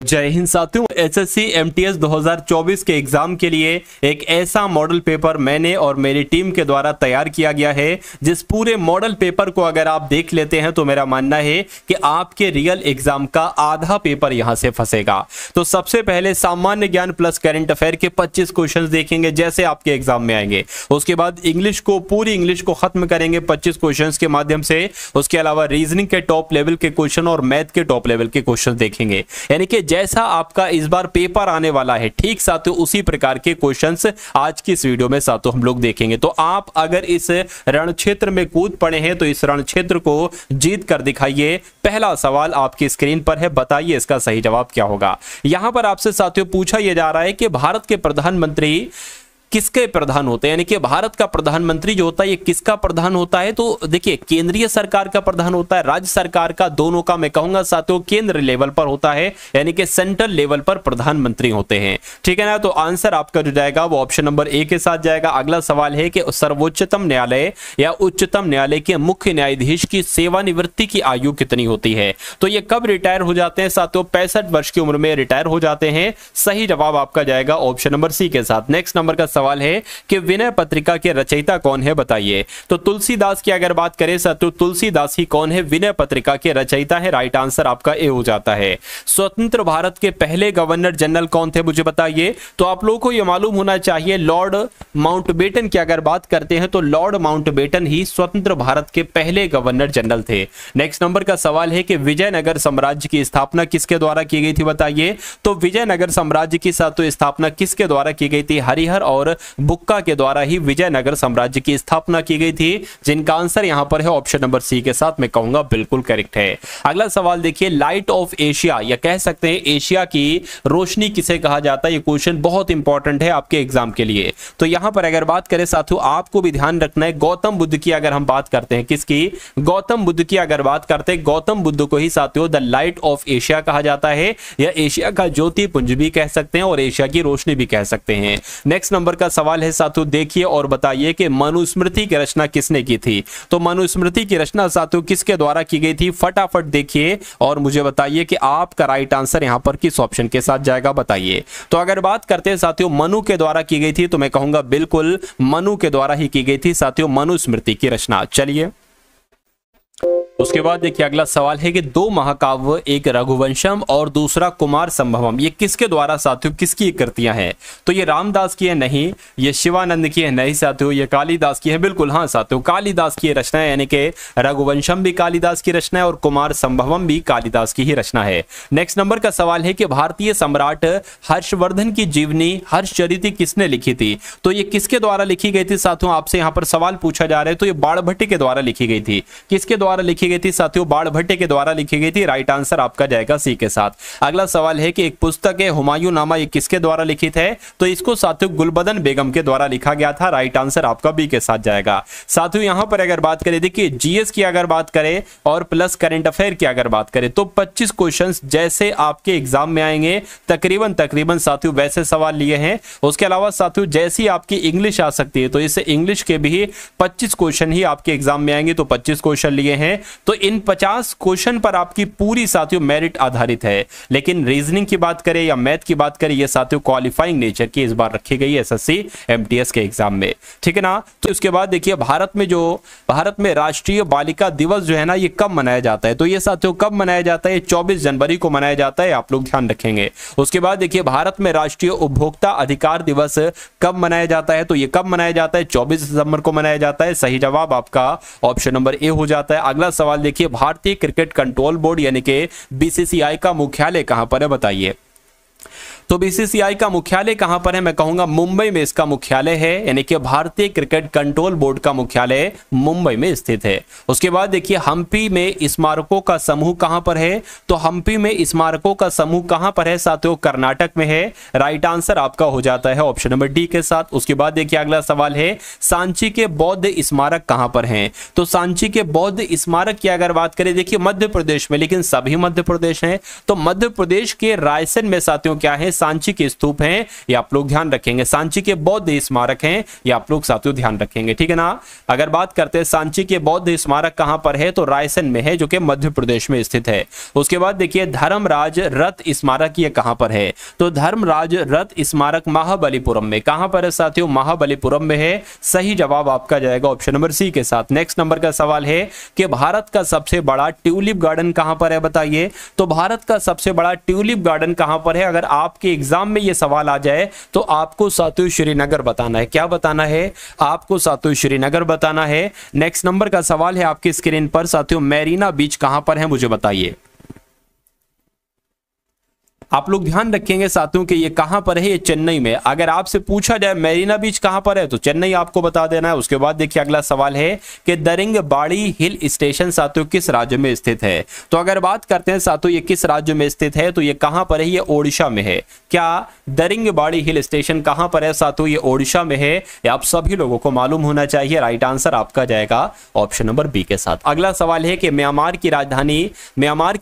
जय हिंद साथियों, SSC MTS 2024 के एग्जाम के लिए एक ऐसा मॉडल पेपर मैंने और मेरी टीम के द्वारा तैयार किया गया है, जिस पूरे मॉडल पेपर को अगर आप देख लेते हैं तो मेरा मानना है कि आपके रियल एग्जाम का आधा पेपर यहां से फंसेगा। तो सबसे पहले सामान्य ज्ञान प्लस करंट अफेयर के 25 क्वेश्चंस देखेंगे जैसे आपके एग्जाम में आएंगे। उसके बाद इंग्लिश को, पूरी इंग्लिश को खत्म करेंगे 25 क्वेश्चंस के माध्यम से। उसके अलावा रीजनिंग के टॉप लेवल के क्वेश्चन और मैथ के टॉप लेवल के क्वेश्चन देखेंगे। यानी कि जैसा आपका इस बार पेपर आने वाला है, ठीक साथियों उसी प्रकार के क्वेश्चंस आज की इस वीडियो में साथियों हम लोग देखेंगे। तो आप अगर इस रण क्षेत्र में कूद पड़े हैं तो इस रण क्षेत्र को जीत कर दिखाइए। पहला सवाल आपकी स्क्रीन पर है, बताइए इसका सही जवाब क्या होगा। यहां पर आपसे साथियों पूछा यह जा रहा है कि भारत के प्रधानमंत्री किसके प्रधान होते हैं, यानी कि भारत का प्रधानमंत्री जो होता है ये किसका प्रधान होता है। तो देखिए, केंद्रीय सरकार का प्रधान होता है, राज्य सरकार का, दोनों का मैं कहूंगा साथियों केंद्र लेवल पर होता है, यानी कि सेंट्रल लेवल पर प्रधानमंत्री होते हैं। ठीक है ना। तो आंसर आपका जो जाएगा वो ऑप्शन नंबर ए के साथ जाएगा। अगला सवाल है कि सर्वोच्चतम न्यायालय या उच्चतम न्यायालय के मुख्य न्यायाधीश की सेवानिवृत्ति की आयु कितनी होती है। तो ये कब रिटायर हो जाते हैं साथियों, 65 वर्ष की उम्र में रिटायर हो जाते हैं। सही जवाब आपका जाएगा ऑप्शन नंबर सी के साथ। नेक्स्ट नंबर का सवाल है कि विनय पत्रिका के रचयिता कौन है, बताइए। तो तुलसीदास की अगर बात करें तो तुलसीदास ही कौन है, विनय पत्रिका के रचयिता है। राइट आंसर आपका ए हो जाता है। स्वतंत्र भारत के पहले गवर्नर जनरल कौन थे, मुझे बताइए। तो आप लोगों को यह मालूम होना चाहिए, लॉर्ड माउंटबेटन की अगर बात करते हैं तो लॉर्ड माउंटबेटन ही स्वतंत्र भारत के पहले गवर्नर जनरल थे। नेक्स्ट नंबर का सवाल है कि विजयनगर साम्राज्य की स्थापना किसके द्वारा की गई थी, बताइए। तो विजयनगर साम्राज्य की स्थापना किसके द्वारा की गई थी, हरिहर और बुक्का के द्वारा ही विजयनगर साम्राज्य की स्थापना की गई थी, जिनका आंसर यहां पर है ऑप्शन नंबर सी के साथ। मैं कहूंगा बिल्कुल करेक्ट है। अगला सवाल देखिए, लाइट ऑफ एशिया या कह सकते हैं एशिया की रोशनी किसे कहा जाता है। ये क्वेश्चन बहुत इंपॉर्टेंट है आपके एग्जाम के लिए। तो यहां पर अगर बात करें साथियों, आपको भी ध्यान रखना है, गौतम बुद्ध की अगर हम बात करते हैं, किसकी, गौतम बुद्ध की अगर बात करते हैं, गौतम बुद्ध को ही साथियों द लाइट ऑफ एशिया कहा जाता है, या एशिया का ज्योति पुंज भी कह सकते हैं और एशिया की रोशनी भी कह सकते हैं। नेक्स्ट नंबर का सवाल है साथियों, देखिए और बताइए कि मनुस्मृति की रचना किसने की थी। तो मनुस्मृति की रचना साथियों किसके द्वारा की गई थी, फटाफट देखिए और मुझे बताइए कि आपका राइट आंसर यहां पर किस ऑप्शन के साथ जाएगा, बताइए। तो अगर बात करते हैं साथियों मनु के द्वारा की गई थी, तो मैं कहूंगा बिल्कुल मनु के द्वारा ही की गई थी साथियों मनुस्मृति की रचना। चलिए उसके बाद देखिए अगला सवाल है कि दो महाकाव्य, एक रघुवंशम और दूसरा कुमार संभवम, ये किसके द्वारा साथियों किसकी कृतियां हैं। तो ये रामदास की है नहीं, ये शिवानंद की है नहीं साथियों, ये कालिदास की है। बिल्कुल हाँ साथियों, कालिदास की रचना है, यानी कि रघुवंशम भी कालिदास की रचना है और कुमार संभवम भी कालिदास की ही रचना है। नेक्स्ट नंबर का सवाल है कि भारतीय सम्राट हर्षवर्धन की जीवनी हर्षचरित किसने लिखी थी। तो ये किसके द्वारा लिखी गई थी साथियों, आपसे यहाँ पर सवाल पूछा जा रहा है। तो ये बाणभट्ट के द्वारा लिखी गई थी। किसके द्वारा लिखी गई थी साथियों, बाणभट्ट के द्वारा लिखी गई थी। राइट आंसर आपका जाएगा सी के साथ। अगला सवाल है कि एक पुस्तक है हुमायूं नामा, ये किसके द्वारा लिखित है। तो इसको साथियों गुलबदन बेगम के द्वारा लिखा गया था। राइट आंसर आपका बी के साथ जाएगा। साथियों यहां पर अगर बात करें, देखिए जीएस की अगर बात करें और प्लस करंट अफेयर की अगर बात करें, तो 25 क्वेश्चंस जैसे आपके एग्जाम में आएंगे तकरीबन साथियों वैसे सवाल लिए हैं। उसके अलावा साथियों जैसी आपकी इंग्लिश आ सकती है, तो इससे इंग्लिश के भी 25 क्वेश्चन ही आपके एग्जाम में आएंगे। तो 25 क्वेश्चन लिए हैं। तो इन 50 क्वेश्चन पर आपकी पूरी साथियों मेरिट आधारित है। लेकिन रीजनिंग की बात करें या मैथ की बात करें, ये साथियों क्वालिफाइंग नेचर की इस बार रखी गई है एसएससी एमटीएस के एग्जाम में। ठीक है ना। तो उसके बाद देखिए भारत में राष्ट्रीय बालिका दिवस जो है ना, ये कब मनाया जाता है। तो ये साथियों कब मनाया जाता है, 24 जनवरी को मनाया जाता है, आप लोग ध्यान रखेंगे। उसके बाद देखिए भारत में राष्ट्रीय उपभोक्ता अधिकार दिवस कब मनाया जाता है। तो ये कब मनाया जाता है, 24 दिसंबर को मनाया जाता है। सही जवाब आपका ऑप्शन नंबर ए हो जाता है। अगला सवाल देखिए, भारतीय क्रिकेट कंट्रोल बोर्ड यानी कि बीसीसीआई का मुख्यालय कहां पर है, बताइए। तो बीसीसीआई का मुख्यालय कहां पर है, मैं कहूंगा मुंबई में इसका मुख्यालय है, यानी कि भारतीय क्रिकेट कंट्रोल बोर्ड का मुख्यालय मुंबई में स्थित है। उसके बाद देखिए हम्पी में स्मारकों का समूह कहां पर है। तो हम्पी में स्मारकों का समूह कहां पर है साथियों, कर्नाटक में है। राइट आंसर आपका हो जाता है ऑप्शन नंबर डी के साथ। उसके बाद देखिए अगला सवाल है, सांची के बौद्ध स्मारक कहां पर हैं। तो सांची के बौद्ध स्मारक की अगर बात करें, देखिए मध्य प्रदेश में, लेकिन सभी मध्य प्रदेश हैं। तो मध्य प्रदेश के रायसेन में साथियों क्या है, सांची के स्तूप हैं, ये आप लोग ध्यान रखेंगे। सांची के बौद्ध स्मारक हैं, ये आप लोग साथियों ध्यान रखेंगे, ठीक है ना। अगर बात करते हैं सांची के बौद्ध स्मारक कहां पर है, तो रायसेन में है, जो कि मध्य प्रदेश में स्थित है। उसके बाद देखिए धर्मराज रथ स्मारक ये कहां पर है, तो धर्मराज रथ स्मारक महाबलीपुरम में। कहां पर है साथियों, महाबलीपुरम में है। सही जवाब आपका जाएगा ऑप्शन नंबर सी के साथ। नेक्स्ट नंबर का सवाल है कि भारत का सबसे बड़ा ट्यूलिप गार्डन कहां पर है, बताइए। तो भारत का सबसे बड़ा ट्यूलिप गार्डन कहां पर है, अगर आपके एग्जाम में यह सवाल आ जाए तो आपको साथियों श्रीनगर बताना है। क्या बताना है, आपको साथियों श्रीनगर बताना है। नेक्स्ट नंबर का सवाल है आपकी स्क्रीन पर साथियों, मैरीना बीच कहां पर है, मुझे बताइए। आप लोग ध्यान रखेंगे साथियों कि ये कहां पर है, ये चेन्नई में। अगर आपसे पूछा जाए मैरीना बीच कहां पर है, तो चेन्नई आपको बता देना है। उसके बाद देखिए अगला सवाल है कि दरिंगबाड़ी हिल स्टेशन साथियों किस राज्य में स्थित है। तो अगर बात करते हैं साथियों ये किस राज्य में स्थित है, तो ये कहां पर है, ये ओडिशा में है। क्या दरिंगबाड़ी हिल स्टेशन कहां पर है साथियों, ये ओडिशा में है। ये आप सभी लोगों को मालूम होना चाहिए। राइट आंसर आपका जाएगा ऑप्शन नंबर बी के साथ। अगला सवाल है कि म्यांमार की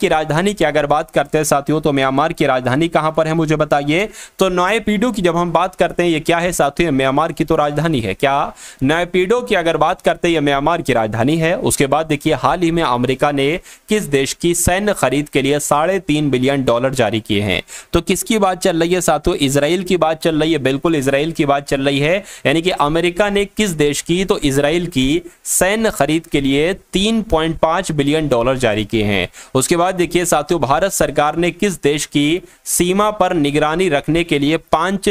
राजधानी की अगर बात करते हैं साथियों, तो म्यांमार की राजधानी कहां पर है, मुझे बताइए। तो नायपीडो की जब हम बात करते हैं, ये क्या है साथियों, म्यांमार की तो राजधानी है। क्या नायपीडो की अगर बात करते हैं, ये म्यांमार की राजधानी है। उसके बाद देखिए हाल ही में अमेरिका ने किस देश की सैन्य खरीद के लिए $3.5 बिलियन जारी किए हैं। तो किसकी बात चल रही है साथियों, इजराइल की बात चल रही है। बिल्कुल इजराइल की बात चल रही है, यानी कि अमेरिका ने किस देश की, तो इजराइल की सैन्य खरीद के लिए $3.5 बिलियन जारी किए हैं। उसके बाद देखिए साथियों भारत सरकार ने किस देश की सीमा पर निगरानी रखने के लिए 5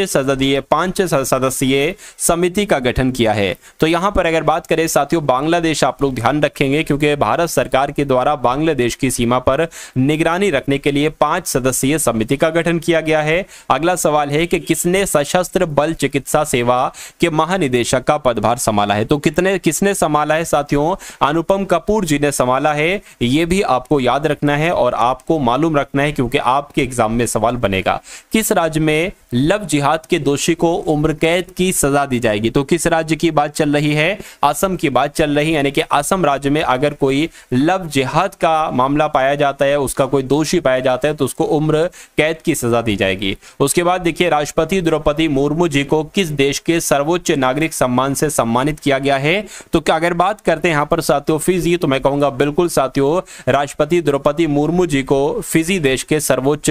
सदस्यीय समिति का गठन किया है। तो यहां पर अगर बात करें साथियों बांग्लादेश, आप लोग ध्यान रखेंगे क्योंकि भारत सरकार के द्वारा बांग्लादेश की सीमा पर निगरानी रखने के लिए 5 सदस्यीय समिति का गठन किया गया है। अगला सवाल है कि किसने सशस्त्र बल चिकित्सा सेवा के महानिदेशक का पदभार संभाला है। तो किसने संभाला है साथियों, अनुपम कपूर जी ने संभाला है। यह भी आपको याद रखना है और आपको मालूम रखना है क्योंकि आपके एग्जाम में सवाल बनेगा। किस राज्य में लव जिहाद के दोषी को उम्र कैद की सजा दी जाएगी। तो किस राज्य की बात चल रही है, असम की बात चल रही है। यानी कि असम राज्य में अगर कोई लव जिहाद का मामला पाया जाता है, उसका कोई दोषी पाया जाता है, तो उसको उम्र कैद की सजा दी जाएगी। उसके बाद देखिए राष्ट्रपति द्रौपदी मुर्मू जी को किस देश के सर्वोच्च नागरिक सम्मान से सम्मानित किया गया है। तो क्या अगर बात करते हैं यहां पर साथियों फिजी, तो मैं कहूंगा बिल्कुल साथियों राष्ट्रपति द्रौपदी मुर्मू जी को फिजी देश के सर्वोच्च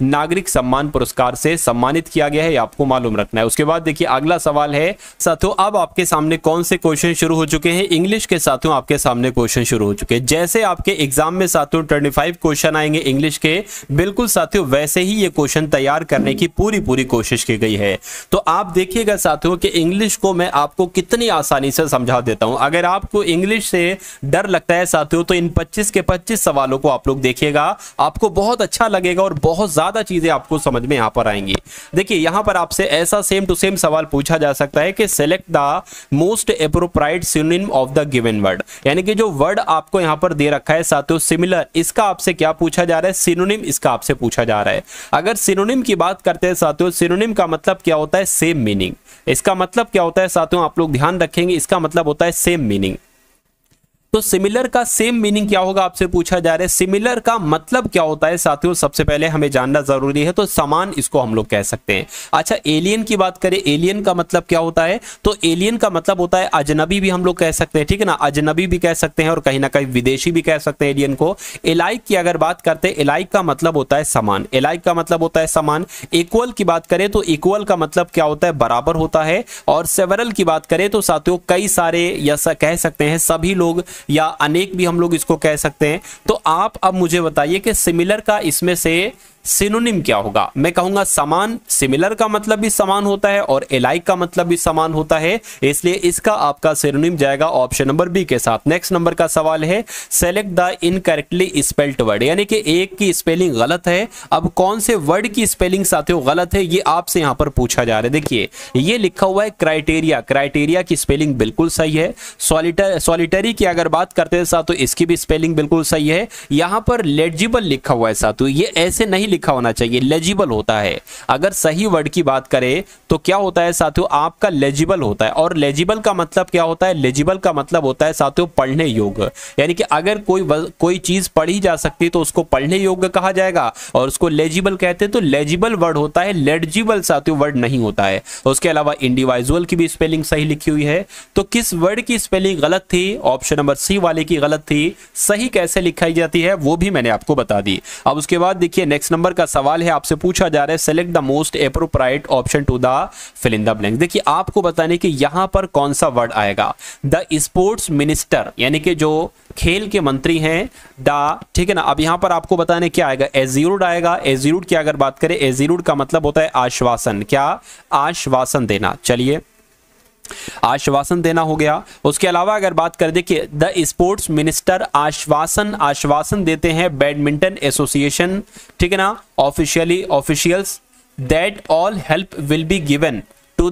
नागरिक सम्मान पुरस्कार से सम्मानित किया गया है, आपको मालूम रखना है। उसके बाद देखिए अगला सवाल है साथियों, अब आपके सामने कौन से क्वेश्चन शुरू हो चुके हैं, इंग्लिश के साथियों आपके सामने क्वेश्चन शुरू हो चुके हैं। जैसे आपके एग्जाम में साथियों 25 क्वेश्चन आएंगे इंग्लिश के, बिल्कुल साथियों वैसे ही ये क्वेश्चन तैयार करने की पूरी कोशिश की गई है। तो आप देखिएगा साथियों कि इंग्लिश को मैं आपको कितनी आसानी से समझा देता हूं। अगर आपको इंग्लिश से डर लगता है साथियों, तो इन 25 के 25 सवालों को आप लोग देखिएगा, आपको बहुत अच्छा लगेगा और बहुत ज्यादा चीजें आपको समझ में यहां पर आएंगी। देखिए यहां पर आपसे ऐसा सेम टू सेम सवाल पूछा जा सकता है कि select the most appropriate synonym of the given word. यानी कि जो वर्ड आपको यहां पर दे रखा है साथियों सिमिलर, इसका आपसे क्या पूछा जा रहा है, सिनोनिम इसका आपसे पूछा जा रहा है। अगर सिनोनिम की बात करते हैं साथियों, सिनोनिम का मतलब क्या होता है, सेम मीनिंग। इसका मतलब क्या होता है साथियों, आप लोग ध्यान रखेंगे, इसका मतलब होता है सेम मीनिंग। तो सिमिलर का सेम मीनिंग क्या होगा आपसे पूछा जा रहा है। सिमिलर का मतलब क्या होता है साथियों, सबसे पहले हमें जानना जरूरी है। तो समान इसको हम लोग कह सकते हैं। अच्छा एलियन की बात करें, एलियन का मतलब क्या होता है, तो एलियन का मतलब होता है अजनबी भी हम लोग कह सकते हैं, ठीक है ना, अजनबी भी कह सकते हैं और कहीं ना कहीं विदेशी भी कह सकते हैं एलियन को। एलाइक की अगर बात करते हैं, एलाइक का मतलब होता है समान, एलाइक का मतलब होता है समान। इक्वल की बात करें तो इक्वल का मतलब क्या होता है, बराबर होता है। और सेवरल की बात करें तो साथियों कई सारे, या कह सकते हैं सभी लोग, या अनेक भी हम लोग इसको कह सकते हैं। तो आप अब मुझे बताइए कि सिमिलर का इसमें से सिनोनिम क्या होगा। मैं कहूंगा समान, सिमिलर का मतलब भी समान होता है और एलाइक का मतलब भी समान होता है, इसलिए इसका आपका सिनोनिम जाएगा ऑप्शन नंबर बी के साथ। नेक्स्ट नंबर का सवाल है select the incorrectly spelled word, यानी कि एक की स्पेलिंग गलत है। अब कौन से वर्ड की स्पेलिंग साथियों गलत है, ये आपसे यहां पर पूछा जा रहा है। देखिए ये लिखा हुआ है क्राइटेरिया, क्राइटेरिया की स्पेलिंग बिल्कुल सही है। सॉलिटरी की अगर बात करते हैं साथियों, इसकी भी स्पेलिंग बिल्कुल सही है। यहां पर लेजिबल लिखा हुआ है साथियों, ये ऐसे नहीं लिखा होना चाहिए, लेजिबल होता है। अगर सही वर्ड की बात करें तो क्या होता है साथियों, आपका लेजिबल होता है। और लेजिबल का मतलब क्या होता है, लेजिबल का मतलब होता है साथियों पढ़ने योग्य, यानी कि अगर कोई चीज पढ़ी जा सकती है तो उसको पढ़ने योग्य कहा जाएगा और उसको लेजिबल कहते हैं। तो लेजिबल वर्ड होता है, लेजिबल साथियों वर्ड नहीं होता है। उसके अलावा इंडिविजुअल की भी स्पेलिंग सही लिखी हुई है। तो किस वर्ड की स्पेलिंग गलत थी, ऑप्शन नंबर सी वाले की गलत थी। सही कैसे लिखाई जाती है वो भी मैंने आपको बता दी। अब उसके बाद देखिए नेक्स्ट नंबर का सवाल है, आपसे पूछा जा रहा है select the most appropriate option to the fill in the blank. देखिए आपको बताने कि यहां पर कौन सा वर्ड आएगा। द स्पोर्ट्स मिनिस्टर यानी कि जो खेल के मंत्री हैं, द, ठीक है ना। अब यहां पर आपको बताने क्या आएगा, एज्यूर्ड आएगा। एज्यूर्ड की अगर बात करें, एज्यूर्ड का मतलब होता है आश्वासन, क्या, आश्वासन देना। चलिए आश्वासन देना हो गया। उसके अलावा अगर बात कर देखिए द स्पोर्ट्स मिनिस्टर आश्वासन देते हैं बैडमिंटन एसोसिएशन, ठीक है ना, officials that all help will be given to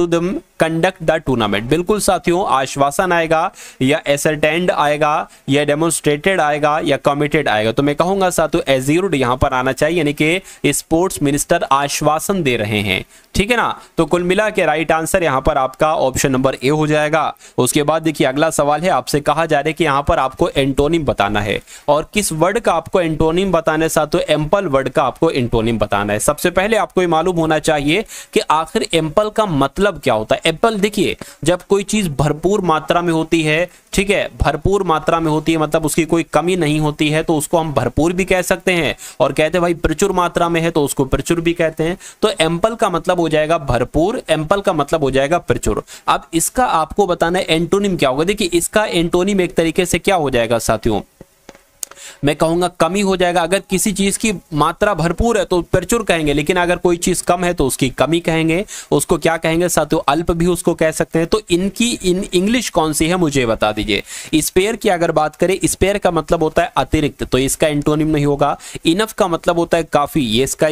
them conduct the tournament. बिल्कुल साथियों, आश्वासन आएगा या एसरटेंड आएगा या डेमोन्स्ट्रेटेड आएगा या कमिटेड आएगा। तो मैं कहूंगा साथियों एज्यूर्ड यहां पर आना चाहिए, यानी कि स्पोर्ट्स मिनिस्टर आश्वासन दे रहे हैं, ठीक है ना। तो कुल मिला के राइट आंसर यहां पर आपका ऑप्शन नंबर ए हो जाएगा। उसके बाद देखिए अगला सवाल है, आपसे कहा जा रहा है कि यहां पर आपको एंटोनिम बताना है। और किस वर्ड का आपको एंटोनिम बताना है साथियों, एम्पल वर्ड का आपको एंटोनिम बताना है। सबसे पहले आपको ये मालूम होना चाहिए कि आखिर एम्पल का मतलब क्या होता है। एप्पल देखिए जब कोई चीज भरपूर मात्रा में होती है, ठीक है, भरपूर मात्रा में होती है मतलब उसकी कोई कमी नहीं होती है, तो उसको हम भरपूर भी कह सकते हैं। और कहते हैं भाई प्रचुर मात्रा में है तो उसको प्रचुर भी कहते हैं। तो एम्पल का मतलब हो जाएगा भरपूर, एम्पल का मतलब हो जाएगा प्रचुर। अब इसका आपको बताना है एंटोनिम क्या होगा। देखिए इसका एंटोनिम एक तरीके से क्या हो जाएगा साथियों, मैं कहूंगा कमी हो जाएगा। अगर किसी चीज की मात्रा भरपूर है तो प्रचुर कहेंगे, लेकिन अगर कोई चीज कम है तो उसकी कमी कहेंगे। उसको क्या कहेंगे साथियों, अल्प भी उसको कह सकते हैं। तो इनकी इंग्लिश कौन सी है मुझे बता दीजिए। स्पेयर की अगर बात करें, स्पेयर का मतलब होता है अतिरिक्त, तो इसका एंटोनिम नहीं होगा। इनफ का मतलब होता है काफी, ये इसका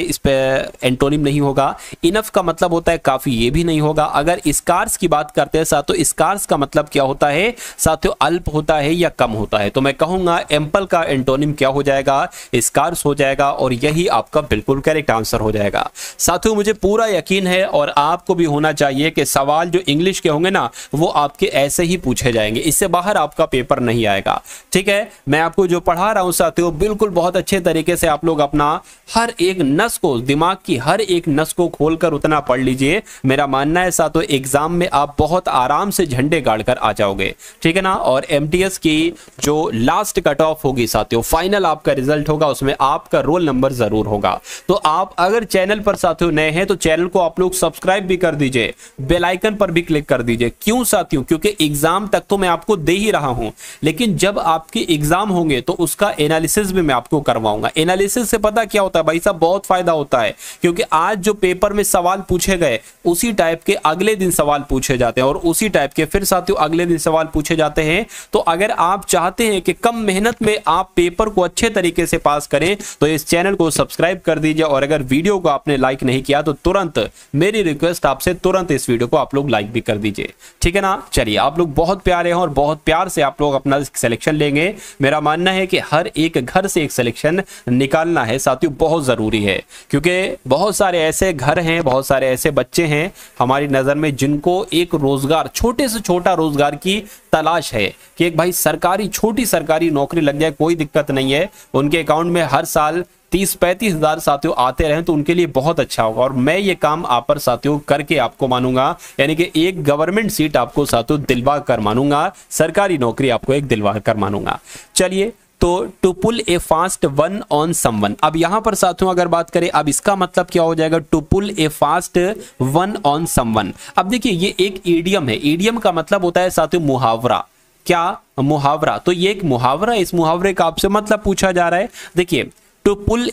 एंटोनिम नहीं होगा। इनफ का मतलब होता है काफी, ये भी नहीं होगा। अगर स्कार्स की बात करते हैं साथियों, स्कार्स का मतलब क्या होता है साथियों, अल्प होता है या कम होता है। तो मैं कहूंगा एम्पल का एंटोनिम क्या हो जाएगा, स्कार्स हो जाएगा। और यही आपका बिल्कुल करेक्ट आंसर हो जाएगा। साथियों मुझे पूरा यकीन है और आपको भी होना चाहिए कि सवाल जो इंग्लिश के होंगे ना वो आपके ऐसे ही पूछे जाएंगे, इससे बाहर आपका पेपर नहीं आएगा, ठीक है। मैं आपको जो पढ़ा रहा हूं साथियों बिल्कुल बहुत अच्छे तरीके से आप लोग अपना हर एक नस को, दिमाग की हर एक नस को खोलकर उतना पढ़ लीजिए। मेरा मानना है साथियों एग्जाम में आप बहुत आराम से झंडे गाड़कर आ जाओगे, ठीक है ना। और एमटीएस की जो लास्ट कट ऑफ होगी साथियों, फाइनल आपका रिजल्ट होगा, उसमें आपका रोल नंबर जरूर होगा। तो आप अगर चैनल पर साथियों नए हैं तो चैनल को आप लोग सब्सक्राइब भी कर दीजिए, बेल आइकन पर भी क्लिक कर दीजिए। क्यों साथियों, क्योंकि एग्जाम तक तो मैं आपको दे ही रहा हूं, लेकिन जब आपके एग्जाम होंगे तो उसका एनालिसिस भी मैं आपको करवाऊंगा। एनालिसिस से पता क्या होता है भाई साहब, बहुत फायदा होता है, क्योंकि आज जो पेपर में सवाल पूछे गए उसी टाइप के अगले दिन सवाल पूछे जाते हैं और उसी टाइप के फिर साथियों अगले दिन सवाल पूछे जाते हैं। तो अगर आप चाहते हैं कि कम मेहनत में आप पेपर को अच्छे तरीके से पास करें तो इस चैनल को सब्सक्राइब कर दीजिए। और अगर वीडियो को आपने लाइक नहीं किया तो तुरंत मेरी रिक्वेस्ट आपसे, तुरंत इस वीडियो को आप लोग लाइक भी कर दीजिए, ठीक है ना। चलिए आप लोग बहुत प्यारे हैं और बहुत प्यार से आप लोग अपना सिलेक्शन लेंगे। मेरा मानना है कि हर एक घर से एक सिलेक्शन निकालना है साथियों, बहुत जरूरी है, क्योंकि बहुत सारे ऐसे घर हैं, बहुत सारे ऐसे बच्चे हैं हमारी नजर में जिनको एक रोजगार, छोटे से छोटा रोजगार की तलाश है कि एक भाई सरकारी, छोटी सरकारी नौकरी लग जाए, कोई दिक्कत नहीं है, उनके अकाउंट में हर साल 30-35 हजार साथियों आते रहें तो उनके लिए बहुत अच्छा होगा। और मैं ये काम आप पर साथियों करके आपको मानूंगा, यानी कि एक गवर्नमेंट सीट आपको साथियों दिलवा कर मानूंगा, सरकारी नौकरी आपको एक दिलवा कर मानूंगा। चलिए तो to pull a fast one on someone, अब यहां पर साथियों अगर बात करें, अब इसका मतलब क्या हो जाएगा, to pull a fast one on someone. अब देखिए ये एक ईडियम है, ईडियम का मतलब होता है साथियों मुहावरा। क्या मुहावरा, तो ये एक मुहावरा, इस मुहावरे का आपसे मतलब पूछा जा रहा है। देखिए to pull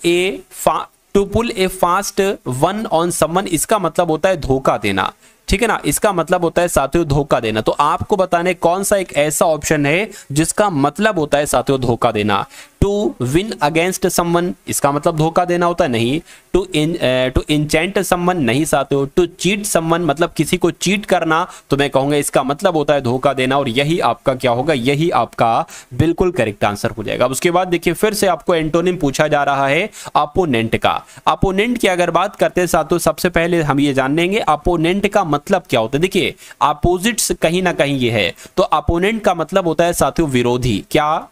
a fast one on someone, इसका मतलब होता है धोखा देना, ठीक है ना, इसका मतलब होता है साथियों धोखा देना। तो आपको बताने कौन सा एक ऐसा ऑप्शन है जिसका मतलब होता है साथियों धोखा देना। टू विन अगेंस्ट समवन, इसका मतलब धोखा देना होता है, नहीं। टू इंचेंट समवन, नहीं साथियों। टू चीट समवन, मतलब किसी को चीट करना, तो मैं कहूंगा इसका मतलब होता है धोखा देना, और यही आपका क्या होगा, यही आपका बिल्कुल करेक्ट आंसर हो जाएगा। उसके बाद देखिए फिर से आपको एंटोनिम पूछा जा रहा है अपोनेंट का। अपोनेंट की अगर बात करते हैं साथियों, सबसे पहले हम ये जान लेंगे अपोनेंट का मतलब क्या होता है। देखिए अपोजिट्स कहीं ना कहीं ये है, तो अपोनेंट का मतलब होता है साथियों विरोधी। क्या,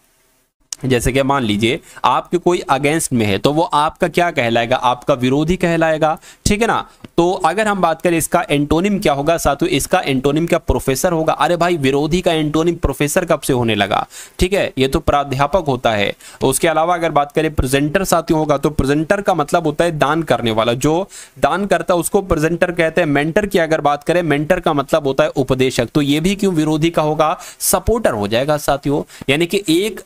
जैसे कि मान लीजिए आपके कोई अगेंस्ट में है, तो वो आपका क्या कहलाएगा, आपका विरोधी कहलाएगा, ठीक है ना। तो अगर हम बात करें इसका एंटोनिम क्या होगा साथियों, इसका एंटोनिम क्या प्रोफेसर होगा। अरे भाई विरोधी का एंटोनिम प्रोफेसर कब से होने लगा, ठीक है, ये तो प्राध्यापक होता है। उसके अलावा अगर बात करें प्रेजेंटर साथियों होगा, तो प्रेजेंटर का मतलब होता है दान करने वाला, जो दान करता है उसको प्रेजेंटर कहते हैं। मेंटर की अगर बात करें, मेंटर का मतलब होता है उपदेशक, तो ये भी क्यों विरोधी का होगा, सपोर्टर हो जाएगा साथियों। यानी कि एक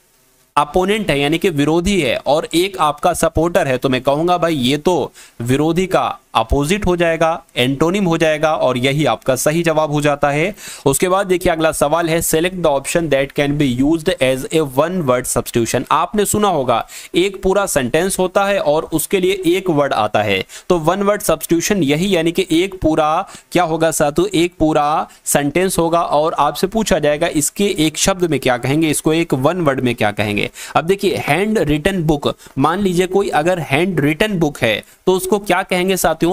अपोनेंट है यानी कि विरोधी है, और एक आपका सपोर्टर है, तो मैं कहूंगा भाई ये तो विरोधी का अपोजिट हो जाएगा, एंटोनिम हो जाएगा, और यही आपका सही जवाब हो जाता है। उसके बाद देखिए अगला सवाल है, select the option that can be used as a one word substitution. आपने सुना होगा एक पूरा सेंटेंस होता है और उसके लिए एक वर्ड आता है, तो वन वर्ड सब्स्टिट्यूशन यही, यानी कि एक पूरा क्या होगा साथियों, एक पूरा सेंटेंस होगा, और आपसे पूछा जाएगा इसके एक शब्द में क्या कहेंगे, इसको एक वन वर्ड में क्या कहेंगे। अब देखिए हैंड रिटन बुक, मान लीजिए कोई अगर हैंड रिटन बुक है तो उसको क्या कहेंगे साथियों,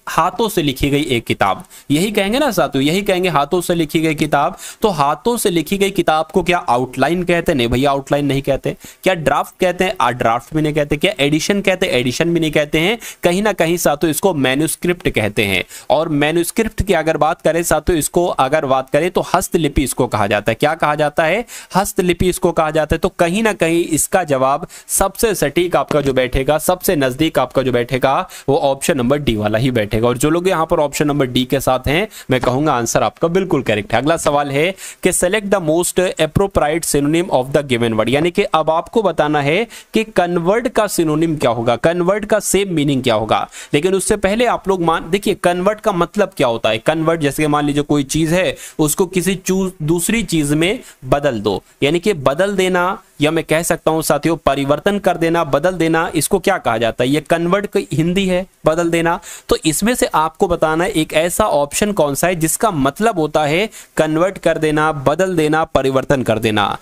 हाथों से लिखी गई एक किताब, यही कहेंगे ना साथियों, यही कहेंगे हाथों से लिखी गई किताब। तो हाथों से लिखी गई किताब को क्या आउटलाइन कहते हैं, नहीं भैया आउटलाइन नहीं कहते। क्या ड्राफ्ट कहते हैं, ड्राफ्ट भी नहीं कहते। क्या एडिशन कहते हैं, एडिशन भी नहीं कहते हैं। कहीं ना कहीं साथियों इसको मैन्युस्क्रिप्ट कहते हैं, और मैन्युस्क्रिप्ट की अगर बात करें साथियों, इसको अगर बात करें तो हस्तलिपि इसको कहा जाता है। क्या कहा जाता है, हस्तलिपि इसको कहा जाता है। तो कहीं ना कहीं इसका जवाब सबसे सटीक आपका जो बैठेगा, सबसे नजदीक आपका जो बैठेगा, वो ऑप्शन नंबर डी वाला ही बैठेगा। और जो लोग यहां पर ऑप्शन नंबर डी के साथ हैं, मैं कहूंगा आंसर आपका बिल्कुल करेक्ट है। अगला सवाल है कि select the most appropriate synonym of the given word, यानी कि अब आपको बताना है कि कन्वर्ट का सिनोनिम क्या होगा, कन्वर्ट का सेम मीनिंग क्या होगा। लेकिन उससे पहले आप लोग देखिए कन्वर्ट का मतलब क्या होता है। कन्वर्ट जैसे मान लीजिए कोई चीज है, उसको किसी दूसरी चीज में बदल दो, यानी कि बदल देना, या मैं कह सकता हूं साथियों परिवर्तन कर देना, बदल देना, इसको क्या कहा जाता है, ये कन्वर्ट की हिंदी है, बदल देना। तो इसमें से आपको बताना है एक ऐसा ऑप्शन कौन सा है जिसका मतलब होता है कन्वर्ट कर देना, बदल देना, परिवर्तन कर देना।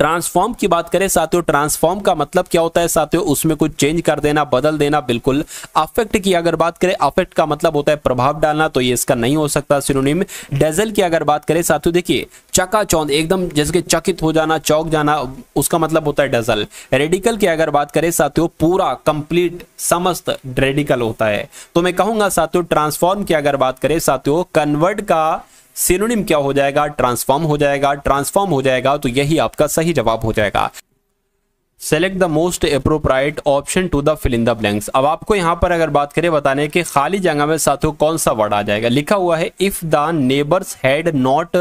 ट्रांसफॉर्म की बात करें साथियों, ट्रांसफॉर्म का मतलब क्या होता है साथियों, उसमें कुछ चेंज कर देना, बदल देना, बिल्कुल। अफेक्ट की अगर बात करें, अफेक्ट का मतलब होता है प्रभाव डालना, तो ये इसका नहीं हो सकता सिनोनिम। डेजल की अगर बात करें साथियों, देखिए चकाचौंध, एकदम जैसे कि चकित हो जाना, चौंक जाना, उसका मतलब होता है डेजल। रेडिकल की अगर बात करें साथियों, पूरा कंप्लीट समस्त रेडिकल होता है। तो मैं कहूंगा साथियों ट्रांसफॉर्म की अगर बात करें साथियों, कन्वर्ट का सिनोनिम क्या हो जाएगा, ट्रांसफॉर्म हो जाएगा। ट्रांसफॉर्म हो जाएगा तो यही आपका सही जवाब हो जाएगा। Select the most appropriate option to the fill in the blanks. अब आपको यहां पर अगर बात करें बताने कि खाली जगह में साथियों कौन सा वर्ड आ जाएगा। लिखा हुआ है if the neighbours had not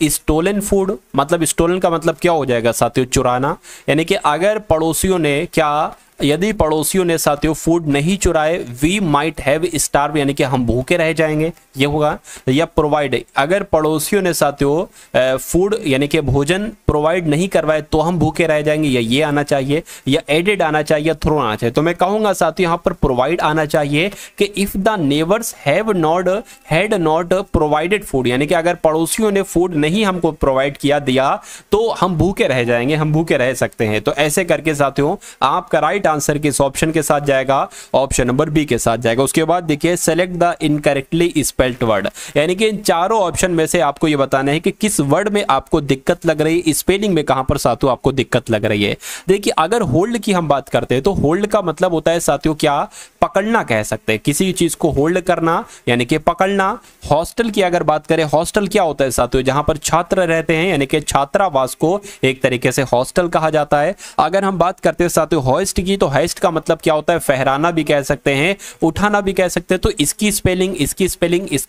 stolen food, मतलब स्टोलन का मतलब क्या हो जाएगा साथियों, चुराना। यानी कि अगर पड़ोसियों ने क्या, यदि पड़ोसियों ने साथियों फूड नहीं चुराए, वी माइट हैव स्टार्व, यानी कि हम भूखे रह जाएंगे, ये होगा। या प्रोवाइड, अगर पड़ोसियों ने साथियों फूड यानी कि भोजन प्रोवाइड नहीं करवाए तो हम भूखे रह जाएंगे, या ये आना चाहिए, या एडेड आना चाहिए, या थ्रो आना चाहिए। तो मैं कहूंगा साथियों यहाँ पर प्रोवाइड आना चाहिए कि if the neighbours had not provided food, यानी कि अगर पड़ोसियों ने फूड नहीं हमको प्रोवाइड किया दिया तो हम भूखे रह जाएंगे, हम भूखे रह सकते हैं। तो ऐसे करके साथियों आपका राइट आंसर किस ऑप्शन के साथ जाएगा, ऑप्शन नंबर बी के साथ जाएगा। उसके बाद देखिए select the incorrectly spelled word, यानी कि इन चारों ऑप्शन में से आपको ये बताना है कि किस वर्ड में आपको दिक्कत लग रही है, स्पेलिंग में कहां पर साथियों आपको दिक्कत लग रही है। देखिए अगर होल्ड की हम बात करते हैं तो होल्ड का मतलब होता है साथियों क्या, पकड़ना कह सकते हैं, किसी चीज को होल्ड करना यानी कि पकड़ना। हॉस्टल की अगर बात करें, हॉस्टल क्या होता है साथियों, जहां पर छात्र रहते हैं, यानी कि छात्रावास को एक तरीके से हॉस्टल कहा जाता है। अगर हम बात करते हैं साथियों हॉइस्ट की, तो हेस्ट का मतलब क्या होता है, फहराना भी कह सकते हैं, उठाना भी कह सकते हैं। तो इसकी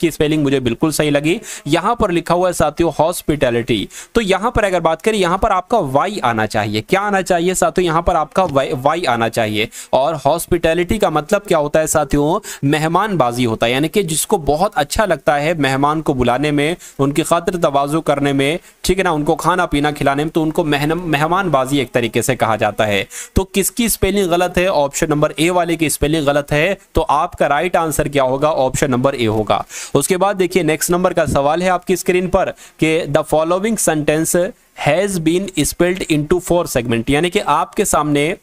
स्पेलिंग मुझे बिल्कुल सही लगी। यहां पर लिखा हुआ है साथियों हॉस्पिटैलिटी, तो यहां पर अगर बात करें यहां पर आपका वाई आना चाहिए। क्या आना चाहिए साथियों, यहां पर आपका वाई आना चाहिए। और हॉस्पिटैलिटी का मतलब क्या होता है साथियों, मेहमानबाजी होता है, यानी कि जिसको बहुत अच्छा लगता है मेहमान को बुलाने में, उनकी खातिर तवाज़ु करने में, ठीक है ना, उनको खाना पीना खिलाने में, तो उनको मेहमानबाजी एक तरीके से कहा जाता है। तो किसकी स्पेलिंग गलत है, ऑप्शन नंबर ए वाले की स्पेलिंग गलत है। तो आपका राइट आंसर क्या होगा, ऑप्शन नंबर ए होगा। उसके बाद देखिए नेक्स्ट नंबर का सवाल है आपकी स्क्रीन पर कि the following sentence has been spelled into 4 segment, यानी कि आपके सामने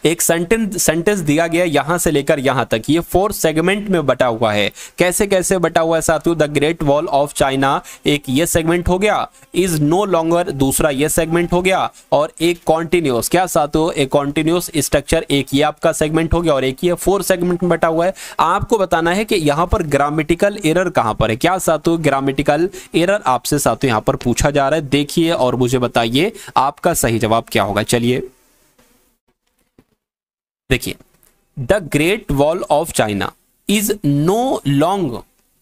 एक सेंटेंस दिया गया यहां से लेकर यहां तक, ये 4 सेगमेंट में बटा हुआ है। कैसे कैसे बटा हुआ है साथियों, the Great Wall of China एक ये सेगमेंट हो गया, इज नो लॉन्गर दूसरा ये सेगमेंट हो गया, और एक कॉन्टिन्यूस, क्या साथियों, एक कॉन्टिन्यूस स्ट्रक्चर एक ये आपका सेगमेंट हो गया, और एक ये 4 सेगमेंट में बटा हुआ है। आपको बताना है कि यहां पर ग्रामेटिकल एरर कहां पर है। क्या साथियों, ग्रामेटिकल एरर आपसे साथियों यहां पर पूछा जा रहा है। देखिए और मुझे बताइए आपका सही जवाब क्या होगा। चलिए देखिए, the Great Wall of China is no long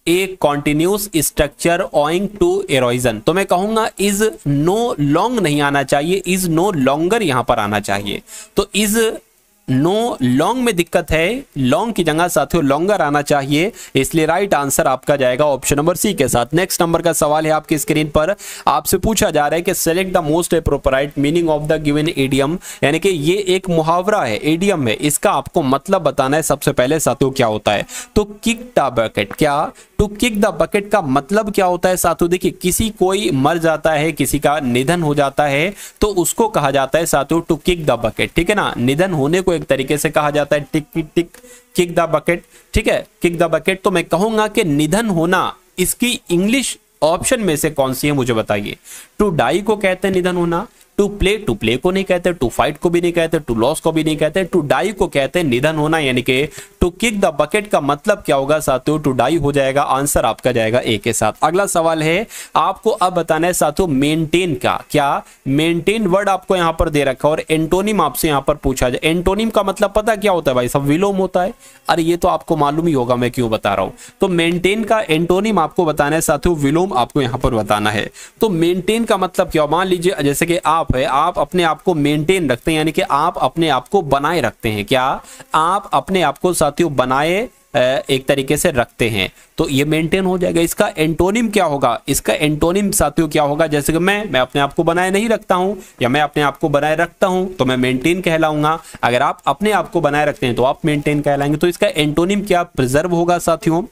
a continuous structure owing to erosion. तो मैं कहूंगा इज नो लॉन्ग नहीं आना चाहिए, इज नो लॉन्गर यहां पर आना चाहिए। तो इज नो लॉन्ग में दिक्कत है, लॉन्ग की जगह साथियों लॉन्गर आना चाहिए, इसलिए राइट आंसर आपका जाएगा ऑप्शन नंबर सी के साथ। नेक्स्ट नंबर का सवाल है आपकी स्क्रीन पर, आपसे पूछा जा रहा है कि select the most appropriate meaning of the given idiom, यानी कि ये एक मुहावरा है, इडियम है, इसका आपको मतलब बताना है सबसे पहले साथियों क्या होता है। तो किक द बकेट, क्या टू किक द बकेट का मतलब क्या होता है साथियों, देखिए किसी कोई मर जाता है, किसी का निधन हो जाता है, तो उसको कहा जाता है साथियों टू किक द बकेट, ठीक है ना। निधन होने को एक तरीके से कहा जाता है टिक टिक किक द बकेट, ठीक है, किक द बकेट। तो मैं कहूंगा कि निधन होना, इसकी इंग्लिश ऑप्शन में से कौन सी है मुझे बताइए। टू डाई को कहते हैं निधन होना, टू प्ले को नहीं कहते, टू फाइट को भी नहीं कहते, टू लॉस को भी नहीं कहते, टू डाई को कहते हैं निधन होना, यानी कि टू किक द बकेट का मतलब क्या होगा साथियों, टू डाई हो जाएगा। आंसर आपका जाएगा ए के साथ। अगला सवाल है आपको अब बताना है साथियों मेंटेन का, क्या मेंटेन वर्ड आपको यहां पर दे रखा है और एंटोनिम आपसे यहां पर पूछा जाए। एंटोनिम का मतलब पता क्या होता है भाई साहब, विलोम होता है। अरे ये तो आपको मालूम ही होगा, मैं क्यों बता रहा हूं। तो मेंटेन का एंटोनिम आपको बताना है साथियों, विलोम आपको यहां पर बताना है। तो मेंटेन का मतलब क्या, मान लीजिए जैसे कि आप है, आप अपने आप को मेंटेन रखते हैं, यानी कि आप अपने आप को बनाए रखते हैं। क्या आप अपने आप को साथियों बनाए एक तरीके से रखते हैं, तो ये मेंटेन हो जाएगा। इसका एंटोनिम क्या होगा, इसका एंटोनिम साथियों क्या होगा, जैसे कि मैं अपने आप को बनाए नहीं रखता हूं, या मैं अपने आप को बनाए रखता हूं, तो मैं मेंटेन कहलाऊंगा। अगर आप अपने आप को बनाए रखते हैं तो आप मेंटेन कहलाएंगे। तो इसका एंटोनिम क्या, प्रिजर्व होगा साथियों,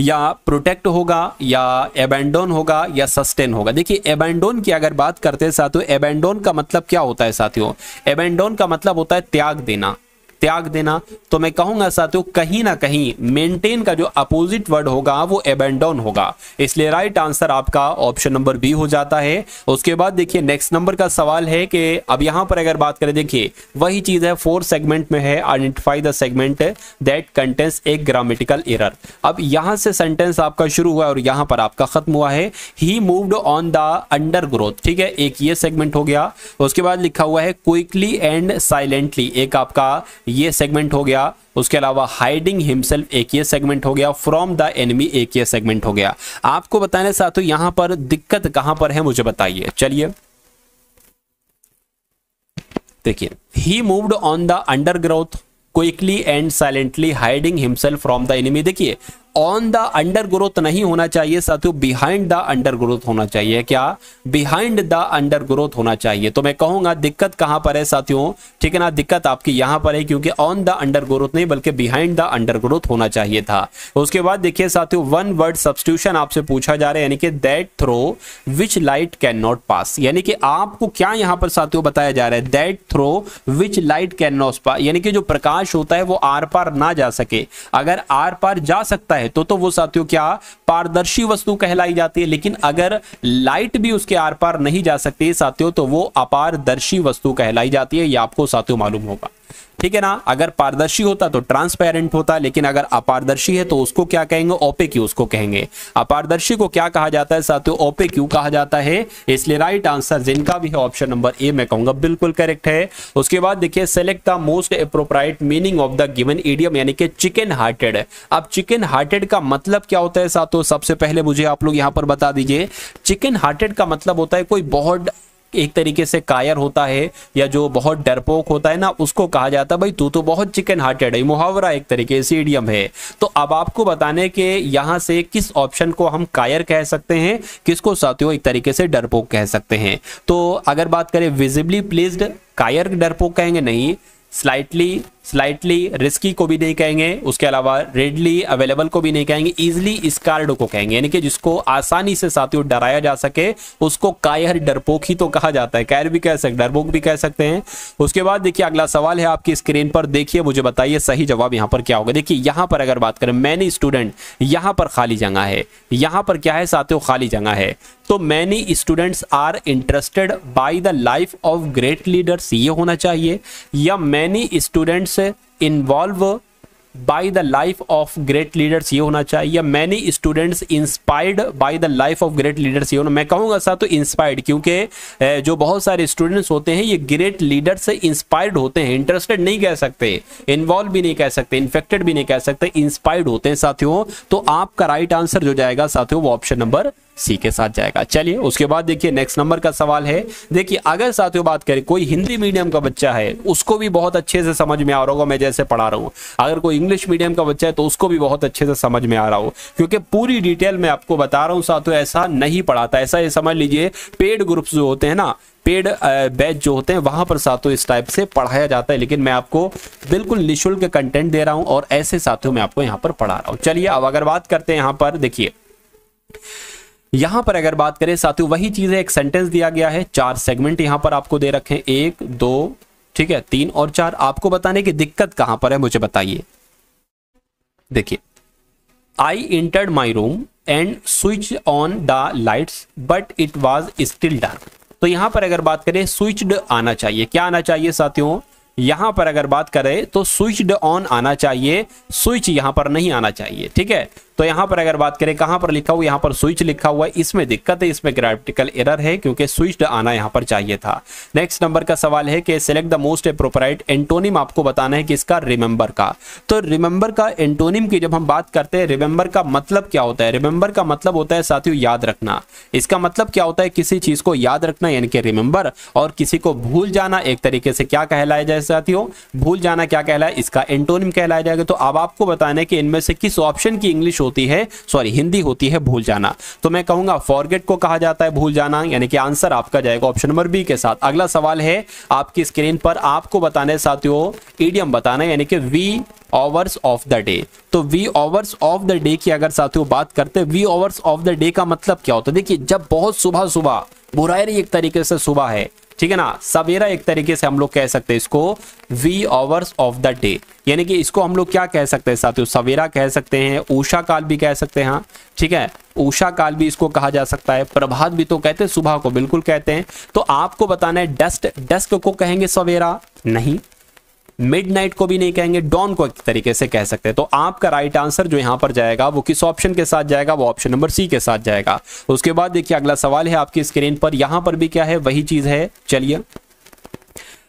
या प्रोटेक्ट होगा, या एबेंडोन होगा, या सस्टेन होगा। देखिए एबेंडोन की अगर बात करते हैं साथियों, एबेंडोन का मतलब क्या होता है साथियों, एबेंडोन का मतलब होता है त्याग देना, त्याग देना। तो मैं कहूंगा साथियों कहीं ना कहीं मेंटेन का जो अपोजिट वर्ड होगा वो एबेंडोन होगा, इसलिए राइट आंसर आपका ऑप्शन नंबर बी हो जाता है। उसके बाद देखिए नेक्स्ट नंबर का सवाल है कि अब यहां पर अगर बात करें, देखिए वही चीज है 4 सेगमेंट में है, identify the segment that contains A grammatical error. अब यहां से सेंटेंस आपका शुरू हुआ और यहां पर आपका खत्म हुआ है, he moved on the undergrowth, ठीक है, एक ये सेगमेंट हो गया। उसके बाद लिखा हुआ है क्विकली एंड साइलेंटली, एक आपका ये सेगमेंट हो गया। उसके अलावा हाइडिंग हिमसेल्फ एक ये सेगमेंट हो गया, फ्रॉम द एनिमी एक ये सेगमेंट हो गया। आपको बताने साथियों यहां पर दिक्कत कहां पर है मुझे बताइए। चलिए देखिए, he moved on the undergrowth quickly and silently hiding himself from the enemy. देखिए ऑन द अंडर ग्रोथ नहीं होना चाहिए साथियों, बिहाइंड द अंडर ग्रोथ होना चाहिए। क्या, बिहाइंड द अंडर ग्रोथ होना चाहिए। तो मैं कहूंगा दिक्कत कहां पर है साथियों, ठीक है ना, दिक्कत आपकी यहां पर है, क्योंकि ऑन द अंडर ग्रोथ नहीं बल्कि बिहाइंड द अंडर ग्रोथ होना चाहिए था। उसके बाद देखिए साथियों वन वर्ड सब्स्टिट्यूशन आपसे पूछा जा रहा है, यानी कि that through which light can not pass, यानी कि आपको क्या यहां पर साथियों बताया जा रहा है, that through which light can not pass, यानी कि जो प्रकाश होता है वो आर पार ना जा सके। अगर आर पार जा सकता है तो वो साथियों क्या, पारदर्शी वस्तु कहलाई जाती है। लेकिन अगर लाइट भी उसके आर पार नहीं जा सकती साथियों तो वो अपारदर्शी वस्तु कहलाई जाती है, ये आपको साथियों मालूम होगा। ठीक है ना। अगर पारदर्शी होता तो ट्रांसपेरेंट होता, लेकिन अगर अपारदर्शी है तो उसको क्या कहेंगे, ओपेक उसको कहेंगे। अपारदर्शी को क्या कहा जाता है साथियों, ओपेक कहा जाता है। इसलिए राइट आंसर जिनका भी है ऑप्शन नंबर ए मैं कहूंगा बिल्कुल करेक्ट है। उसके बाद देखिए select the most appropriate meaning of the given idiom, यानी कि चिकन हार्टेड। अब चिकन हार्टेड का मतलब क्या होता है साथियों, सबसे पहले मुझे आप लोग यहां पर बता दीजिए। चिकन हार्टेड का मतलब होता है कोई बहुत एक तरीके से कायर होता है या जो बहुत डरपोक होता है ना, उसको कहा जाता है भाई तू तो बहुत चिकन हार्टेड है। मुहावरा एक तरीके से इडियम है। तो अब आपको बताने के यहां से किस ऑप्शन को हम कायर कह सकते हैं, किसको साथियों एक तरीके से डरपोक कह सकते हैं। तो अगर बात करें विजिबली प्लीज्ड, कायर डरपोक कहेंगे नहीं। स्लाइटली रिस्की को भी नहीं कहेंगे, उसके अलावा रेडली अवेलेबल को भी नहीं कहेंगे, इजिली स्कार्ड को कहेंगे, यानी कि जिसको आसानी से साथियों डराया जा सके उसको कायर डरपोक ही तो कहा जाता है। कायर भी कह सकते, डरपोक भी कह सकते हैं। उसके बाद देखिए अगला सवाल है आपकी स्क्रीन पर, देखिए मुझे बताइए सही जवाब यहां पर क्या होगा। देखिए यहां पर अगर बात करें मैनी स्टूडेंट, यहां पर खाली जगह है, यहां पर क्या है साथियों खाली जगह है। तो many students are interested by the life of great leaders, ये होना चाहिए, या many students involve by the life of great leaders, ये होना चाहिए, या many students inspired by the life of great leaders, ये होना। मैं कहूंगा साथ तो इंस्पायर्ड, क्योंकि जो बहुत सारे स्टूडेंट्स होते हैं ये ग्रेट लीडर से इंस्पायर्ड होते हैं। इंटरेस्टेड नहीं कह सकते, इन्वॉल्व भी नहीं कह सकते, इन्फेक्टेड भी नहीं कह सकते, इंस्पायर्ड होते हैं साथियों। तो आपका राइट आंसर जो जाएगा साथियों वो ऑप्शन नंबर सी के साथ जाएगा। चलिए उसके बाद देखिए नेक्स्ट नंबर का सवाल है। देखिए अगर साथियों बात करें कोई हिंदी मीडियम का बच्चा है उसको भी बहुत अच्छे से समझ में आ रहा होगा मैं जैसे पढ़ा रहा हूं। अगर कोई इंग्लिश मीडियम का बच्चा है तो उसको भी बहुत अच्छे से समझ में आ रहा हो, क्योंकि पूरी डिटेल में आपको बता रहा हूं साथियों। ऐसा नहीं पढ़ाता, ऐसा ये समझ लीजिए पेड ग्रुप्स जो होते हैं ना, पेड बैच जो होते हैं वहां पर साथियों इस टाइप से पढ़ाया जाता है, लेकिन मैं आपको बिल्कुल निःशुल्क कंटेंट दे रहा हूं और ऐसे साथियों मैं आपको यहां पर पढ़ा रहा हूं। चलिए अब अगर बात करते हैं यहां पर, देखिए यहां पर अगर बात करें साथियों वही चीज है, एक सेंटेंस दिया गया है, 4 सेगमेंट यहां पर आपको दे रखे हैं, 1 2 ठीक है 3 और 4। आपको बताने की दिक्कत कहां पर है मुझे बताइए। देखिए I entered my room and switch on the lights but it was still dark. तो यहां पर अगर बात करें स्विच्ड आना चाहिए, क्या आना चाहिए साथियों, यहां पर अगर बात करें तो स्विच्ड ऑन आना चाहिए, स्विच यहां पर नहीं आना चाहिए। ठीक है, तो यहां पर अगर बात करें कहां पर लिखा हुआ, यहां पर स्विच लिखा हुआ है, इसमें दिक्कत है, इसमें ग्रामेटिकल एरर है क्योंकि स्विच्ड आना यहां पर चाहिए था। नेक्स्ट नंबर का सवाल है कि select the most appropriate antonym, आपको बताना है कि इसका रिमेंबर का। तो रिमेंबर का एंटोनिम की जब हम बात करते हैं, रिमेंबर का मतलब क्या होता है, रिमेंबर का मतलब होता है साथियों याद रखना। इसका मतलब क्या होता है, किसी चीज को याद रखना यानी कि रिमेंबर, और किसी को भूल जाना एक तरीके से क्या कहलाया जाए साथियों, भूल जाना क्या कहलाए, इसका एंटोनिम कहलाया जाएगा। तो अब आपको बताना है कि इनमें से किस ऑप्शन की इंग्लिश होती है, सॉरी हिंदी होती है भूल जाना। तो मैं कहूंगा फॉरगेट को कहा जाता है भूल जाना, यानी कि आंसर आपका जाएगा ऑप्शन नंबर बी के साथ। अगला सवाल है आपकी स्क्रीन पर, आपको बताने साथियों इडियम बताना है, यानी कि wee hours of the day. तो wee hours of the day की अगर साथियों बात करते हैं, wee hours of the day का मतलब क्या होता है, देखिए जब बहुत सुबह सुबह, बुराई एक तरीके से सुबह है, ठीक है ना, सवेरा एक तरीके से हम लोग कह सकते हैं इसको wee hours of the day, यानी कि इसको हम लोग क्या कह सकते हैं साथियों, सवेरा कह सकते हैं, उषा काल भी कह सकते हैं, हाँ ठीक है, उषा काल भी इसको कहा जा सकता है, प्रभात भी तो कहते हैं, सुबह को बिल्कुल कहते हैं। तो आपको बताना है डस्क को कहेंगे सवेरा नहीं, मिडनाइट को भी नहीं कहेंगे, डॉन को एक तरीके से कह सकते हैं। तो आपका राइट आंसर जो यहां पर जाएगा वो किस ऑप्शन के साथ जाएगा, वो ऑप्शन नंबर सी के साथ जाएगा। उसके बाद देखिए अगला सवाल है आपकी स्क्रीन पर, यहां पर भी क्या है वही चीज है। चलिए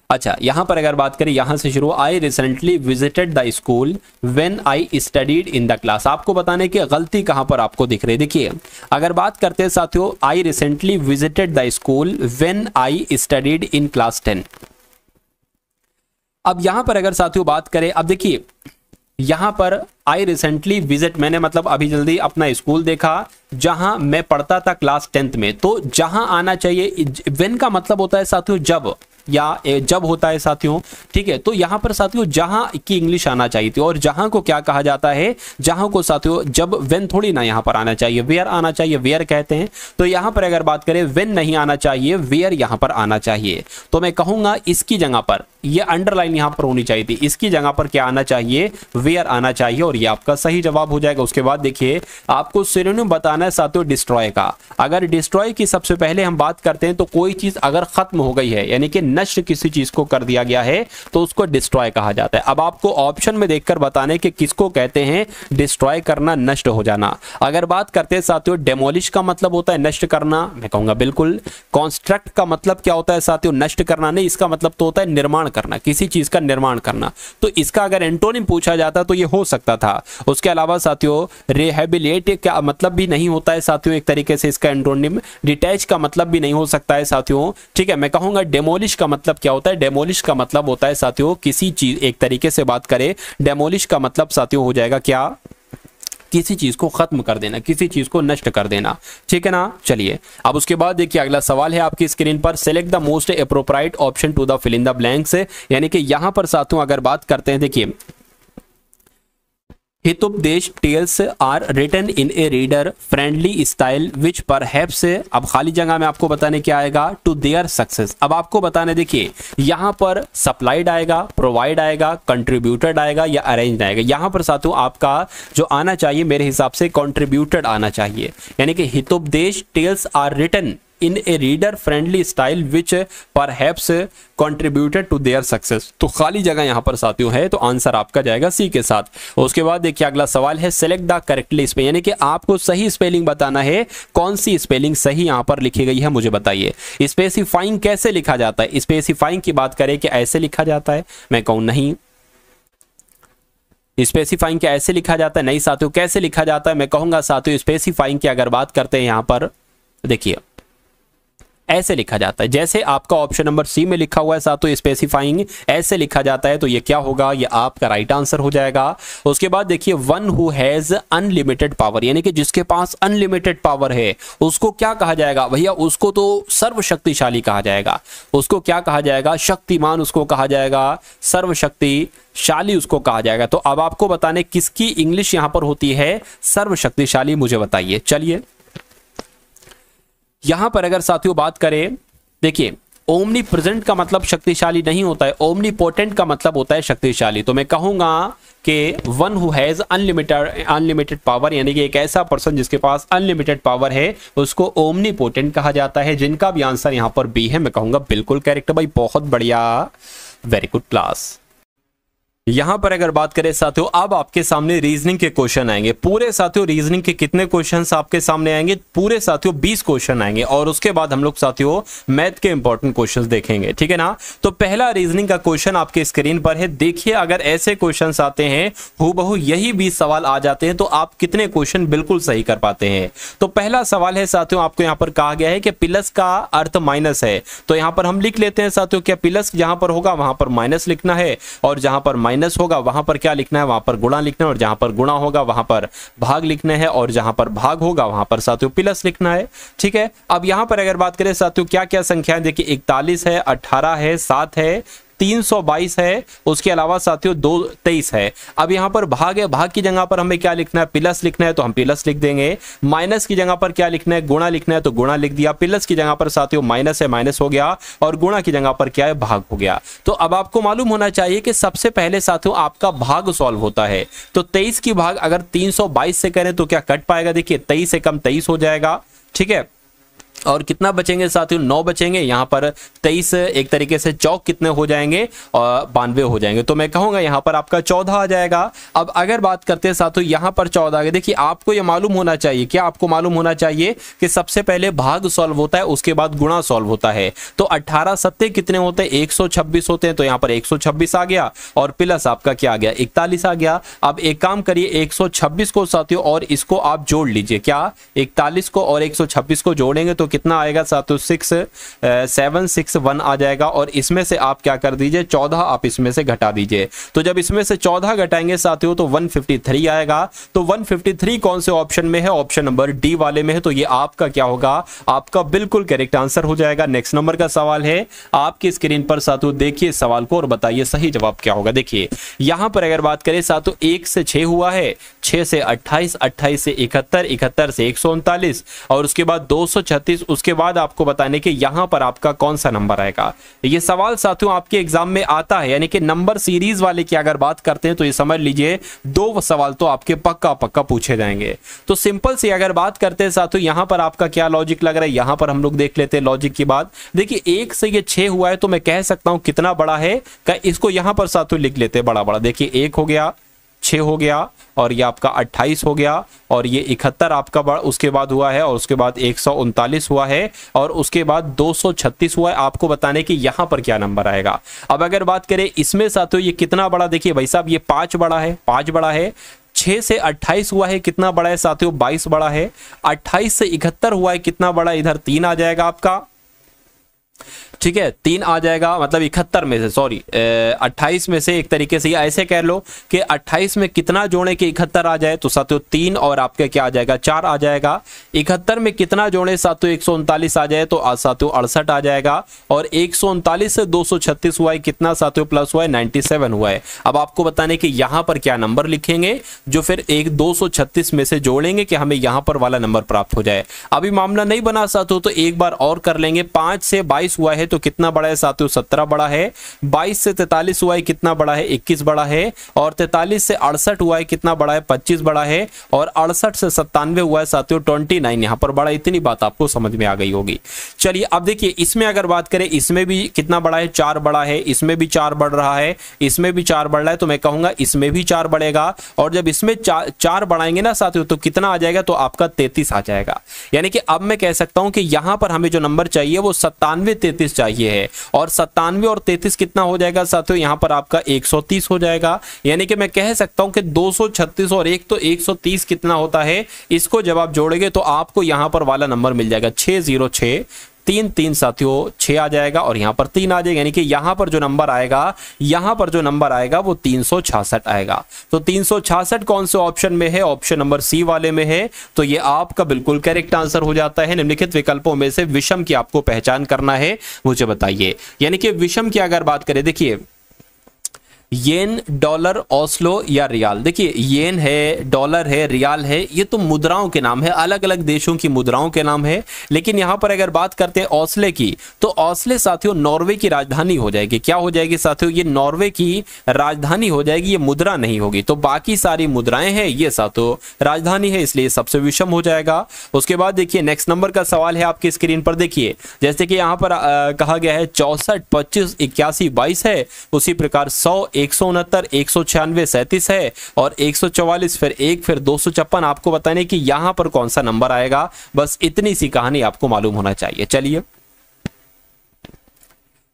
अच्छा, यहां पर अगर बात करें यहां से शुरू, I recently visited the school when I studied in the class. आपको बताने की गलती कहां पर आपको दिख रही है। देखिए अगर बात करते हैं साथियों, I recently visited the school when I studied in class 10। अब यहां पर अगर साथियों बात करें, अब देखिए यहां पर आई रिसेंटली विजिट, मैंने मतलब अभी जल्दी अपना स्कूल देखा जहां मैं पढ़ता था क्लास 10th में। तो जहां आना चाहिए, व्हेन का मतलब होता है साथियों जब, या जब होता है साथियों, ठीक है। तो यहां पर साथियों जहां की इंग्लिश आना चाहिए थी, और जहां को क्या कहा जाता है, जहां को साथियों जब व्हेन थोड़ी ना यहां पर आना चाहिए, वेयर आना चाहिए, वेयर कहते हैं। तो यहां पर अगर बात करें व्हेन नहीं आना चाहिए, वेयर यहां पर आना चाहिए। तो मैं कहूंगा इसकी जगह पर, ये अंडरलाइन यहां पर होनी चाहिए थी, इसकी जगह पर क्या आना चाहिए, वेयर आना चाहिए, और ये आपका सही जवाब हो जाएगा। उसके बाद देखिए आपको सिनोनिम बताना है साथियों डिस्ट्रॉय का। अगर डिस्ट्रॉय की सबसे पहले हम बात करते हैं तो कोई चीज अगर खत्म हो गई है, यानी कि नष्ट किसी चीज को कर दिया गया है तो उसको डिस्ट्रॉय कहा जाता है। अब आपको ऑप्शन में देखकर बताने कि किसको कहते हैं डिस्ट्रॉय करना, नष्ट हो जाना। अगर बात करते हैं साथियों, डेमोलिश का मतलब होता है नष्ट करना, मैं कहूंगा बिल्कुल। कॉन्स्ट्रक्ट का मतलब क्या होता है साथियों, नष्ट करना नहीं, इसका मतलब तो होता है निर्माण करना, किसी चीज का निर्माण करना। तो इसका अगर एंटोनिम पूछा जाता तो ये हो सकता था। उसके अलावा साथियों, रिहेबिलिट का मतलब भी नहीं होता है साथियों, एक तरीके से इसका एंटोनिम। डिटैच का मतलब भी नहीं हो सकता है साथियों, ठीक है। मैं कहूंगा डेमोलिश का मतलब क्या होता है, डेमोलिश का मतलब होता है साथियों किसी चीज, एक तरीके से बात करें डेमोलिश का मतलब साथियों हो जाएगा क्या, किसी चीज को खत्म कर देना, किसी चीज को नष्ट कर देना, ठीक है ना। चलिए अब उसके बाद देखिए अगला सवाल है आपकी स्क्रीन पर, select the most appropriate option to the fill in the blanks. यानी कि यहां पर साथियों अगर बात करते हैं, देखिए Hitopadesha tales are written in a reader friendly style which perhaps, अब खाली जगह में आपको बताने क्या आएगा, टू देयर सक्सेस। अब आपको बताने, देखिए यहां पर सप्लाइड आएगा, प्रोवाइड आएगा, कंट्रीब्यूटेड आएगा या अरेंज आएगा। यहां पर साथियों आपका जो आना चाहिए मेरे हिसाब से कंट्रीब्यूटेड आना चाहिए। यानी कि Hitopadesha tales are written in a reader friendly style which perhaps contributed to their success। तो खाली जगह यहां पर साथियों है तो आंसर आपका जाएगा सी के साथ। उसके बाद देखिए अगला सवाल है, सेलेक्ट द करेक्टली स्पेलिंग, यानी कि आपको सही स्पेलिंग बताना है, कौन सी स्पेलिंग सही यहां पर लिखी गई है मुझे बताइए। स्पेसिफाइंग कैसे लिखा जाता है, स्पेसिफाइंग की बात करें कि ऐसे लिखा जाता है, मैं कहूं नहीं। स्पेसिफाइंग क्या ऐसे लिखा जाता है, नहीं साथियों। कैसे लिखा जाता है, मैं कहूंगा साथियों स्पेसिफाइंग की अगर बात करते हैं यहां पर देखिए ऐसे लिखा जाता है, जैसे आपका ऑप्शन नंबर सी में लिखा हुआ है साथियों स्पेसिफाइंग ऐसे लिखा जाता है। तो ये क्या होगा, ये आपका राइट आंसर हो जाएगा। उसके बाद देखिए one who has unlimited power, यानी कि जिसके पास अनलिमिटेड पावर है उसको क्या कहा जाएगा भैया, उसको तो सर्वशक्तिशाली कहा जाएगा। उसको क्या कहा जाएगा, शक्तिमान उसको कहा जाएगा, सर्वशक्तिशाली उसको कहा जाएगा। तो अब आपको बताने किसकी इंग्लिश यहां पर होती है सर्वशक्तिशाली, मुझे बताइए। चलिए यहां पर अगर साथियों बात करें, देखिए ओमनी प्रेजेंट का मतलब शक्तिशाली नहीं होता है, ओमनी पोटेंट का मतलब होता है शक्तिशाली। तो मैं कहूंगा कि one who has unlimited power, यानी कि एक ऐसा पर्सन जिसके पास अनलिमिटेड पावर है उसको ओमनी पोटेंट कहा जाता है। जिनका भी आंसर यहां पर बी है, मैं कहूंगा बिल्कुल करेक्ट भाई, बहुत बढ़िया, वेरी गुड क्लास। यहां पर अगर बात करें साथियों, अब आपके सामने रीजनिंग के क्वेश्चन आएंगे पूरे साथियों। रीजनिंग के कितने क्वेश्चंस आपके सामने आएंगे, पूरे साथियों 20 क्वेश्चन आएंगे और उसके बाद हम लोग साथियों मैथ के इंपॉर्टेंट क्वेश्चंस देखेंगे, ठीक है ना। तो पहला रीजनिंग का क्वेश्चन आपके स्क्रीन पर है। देखिए अगर ऐसे क्वेश्चंस आते हैं हूबहू यही 20 सवाल आ जाते हैं तो आप कितने क्वेश्चन बिल्कुल सही कर पाते हैं। तो पहला सवाल है साथियों, आपको यहां पर कहा गया है कि प्लस का अर्थ माइनस है, तो यहां पर हम लिख लेते हैं साथियों, क्या प्लस जहां पर होगा वहां पर माइनस लिखना है, और जहां पर माइनस होगा वहां पर क्या लिखना है, वहां पर गुणा लिखना है, और जहां पर गुणा होगा वहां पर भाग लिखना है, और जहां पर भाग होगा वहां पर साथियों प्लस लिखना है, ठीक है। अब यहां पर अगर बात करें साथियों क्या क्या संख्याएं, देखिए 41 है, 18 है, 7 है, 322 है, उसके अलावा साथियों 23 है। अब यहां पर भाग है, भाग की जगह पर हमें क्या लिखना है, प्लस लिखना है तो हम प्लस लिख देंगे। माइनस की जगह पर क्या लिखना है, गुणा लिखना है तो गुणा लिख दिया। प्लस की जगह पर साथियों माइनस है, माइनस हो गया, और गुणा की जगह पर क्या है, भाग हो गया। तो अब आपको मालूम होना चाहिए कि सबसे पहले साथियों आपका भाग सॉल्व होता है। तो 23 की भाग अगर 322 से करें तो क्या कट पाएगा, देखिए 23 से कम 23 हो जाएगा, ठीक है। और कितना बचेंगे साथियों, 9 बचेंगे। यहां पर 23 एक तरीके से चौक कितने हो जाएंगे, 92 हो जाएंगे। तो मैं कहूंगा यहां पर आपका 14 आ जाएगा। अब अगर बात करते हैं साथियों यहां पर 14 आ गया, देखिए आपको यह मालूम होना चाहिए, क्या आपको मालूम होना चाहिए कि सबसे पहले भाग सॉल्व होता है उसके बाद गुणा सॉल्व होता है। तो 18 सत्ते कितने होते हैं, 126 होते हैं, तो यहां पर 126 आ गया, और प्लस आपका क्या आ गया, 41 आ गया। अब एक काम करिए, 126 को साथियों और इसको आप जोड़ लीजिए, क्या 41 को और 126 को जोड़ेंगे तो कितना आएगा साथियों, 6761 आ जाएगा। और इसमें से आप क्या कर दीजिए, 14 आप इसमें से घटा दीजिए। तो जब इसमें से 14 घटाएंगे साथियों तो 153 आएगा। तो 153 कौन से ऑप्शन में है, ऑप्शन नंबर डी वाले में है। तो ये आपका क्या होगा, आपका बिल्कुल करेक्ट आंसर हो जाएगा। नेक्स्ट नंबर का सवाल है आपकी स्क्रीन पर साथियों, देखिए सवाल को और बताइए सही जवाब क्या होगा। देखिए यहां पर अगर बात करें साथियों 1 से 6 हुआ है, 6 से 28, 28 से 71, 71 से 139, और उसके बाद 236 236, उसके बाद आपको बताने कि यहां पर आपका कौन सा नंबर आएगा। ये सवाल साथियों आपके एग्जाम में आता है, यानी कि नंबर सीरीज वाले की अगर बात करते हैं तो ये समझ लीजिए 2 सवाल तो आपके पक्का पक्का पूछे जाएंगे। तो सिंपल सी अगर बात करते हैं साथियों, यहां पर आपका क्या लॉजिक लग रहा है, यहां पर हम लोग देख लेते हैं लॉजिक की बात। देखिए 1 से ये 6 हुआ है तो मैं कह सकता हूं कितना बड़ा है, इसको यहां पर साथियों लिख लेते हैं बड़ा बड़ा। देखिए 1 हो गया, 6 हो गया, और ये आपका 28 हो गया, और ये 71 आपका उसके बाद हुआ है, और उसके बाद 139 हुआ है, और उसके बाद 236 हुआ है। आपको बताने कि यहां पर क्या नंबर आएगा। अब अगर बात करें इसमें साथियों ये कितना बड़ा, देखिए भाई साहब ये 5 बड़ा है, 5 बड़ा है। 6 से 28 हुआ है, कितना बड़ा है साथियों, 22 बड़ा है। 28 से 71 हुआ है, कितना बड़ा, इधर 3 आ जाएगा आपका, ठीक है, 3 आ जाएगा, मतलब 71 में से, सॉरी 28 में से, एक तरीके से ऐसे कह लो कि 28 में कितना जोड़े कि 71 आ जाए, तो साथियों 3 और आपके क्या आ जाएगा, 4 आ जाएगा। 71 में कितना जोड़े साथियों, 139 आ जाए तो साथियों 68 आ जाएगा, और 139 से 236 हुआ है, कितना साथियों प्लस हुआ है, 97 हुआ है। अब आपको बताने कि यहां पर क्या नंबर लिखेंगे जो फिर 236 में से जोड़ेंगे कि हमें यहां पर वाला नंबर प्राप्त हो जाए। अभी मामला नहीं बना साथियों तो एक बार और कर लेंगे। 5 से 22 हुआ है तो कितना बड़ा है साथियों, 17 बड़ा है। 22 से 43 हुआ है, कितना बड़ा है, 21 बड़ा है। और 43 से 68 हुआ है, कितना बड़ा है, 25 बड़ा है। और 68 से 97 हुआ है साथियों 29 यहां पर बड़ा। इतनी बात आपको समझ में आ गई होगी। चलिए अब देखिए इसमें अगर बात करें, इसमें भी कितना बड़ा है, 4 बड़ा है। इसमें भी 4 बढ़ रहा है, इसमें भी 4 बढ़ रहा है, तो मैं कहूंगा इसमें भी 4 बढ़ेगा। और जब इसमें 4 बढ़ाएंगे ना साथियों तो कितना आ जाएगा, तो आपका 33 आ जाएगा। यानी कि अब मैं कह सकता हूं कि यहां पर हमें जो नंबर चाहिए वो 97 33 चाहिए है। और 97 और 33 कितना हो जाएगा साथियों, यहां पर आपका 130 हो जाएगा। यानी कि मैं कह सकता हूं कि 236 और 1 तो 130 कितना होता है, इसको जब आप जोड़ेंगे तो आपको यहां पर वाला नंबर मिल जाएगा 606 3 साथियों 6 आ जाएगा, और यहां पर 3 आ जाएगा। यानी कि यहां पर जो नंबर आएगा, यहां पर जो नंबर आएगा वो 366 आएगा। तो 366 कौन से ऑप्शन में है, ऑप्शन नंबर सी वाले में है। तो ये आपका बिल्कुल करेक्ट आंसर हो जाता है। निम्नलिखित विकल्पों में से विषम की आपको पहचान करना है, मुझे बताइए। यानी कि विषम की अगर बात करें, देखिए येन, डॉलर, ओस्लो या रियाल। देखिए येन है, डॉलर है, रियाल है, ये तो मुद्राओं के नाम है, अलग अलग देशों की मुद्राओं के नाम है। लेकिन यहां पर अगर बात करते हैं ओस्ले की, तो ओस्ले साथियों नॉर्वे की राजधानी हो जाएगी। क्या हो जाएगी साथियों, ये नॉर्वे की राजधानी हो जाएगी, ये मुद्रा नहीं होगी। तो बाकी सारी मुद्राएं हैं, ये साथियों राजधानी है, इसलिए सबसे विषम हो जाएगा। उसके बाद देखिए नेक्स्ट नंबर का सवाल है आपकी स्क्रीन पर। देखिए जैसे कि यहां पर कहा गया है 64, 25, 81, 22 है। उसी प्रकार 100, 169, 196, 37 है, और 144, फिर 1, फिर 256। आपको बताने कि यहां पर कौन सा नंबर आएगा, बस इतनी सी कहानी आपको मालूम होना चाहिए। चलिए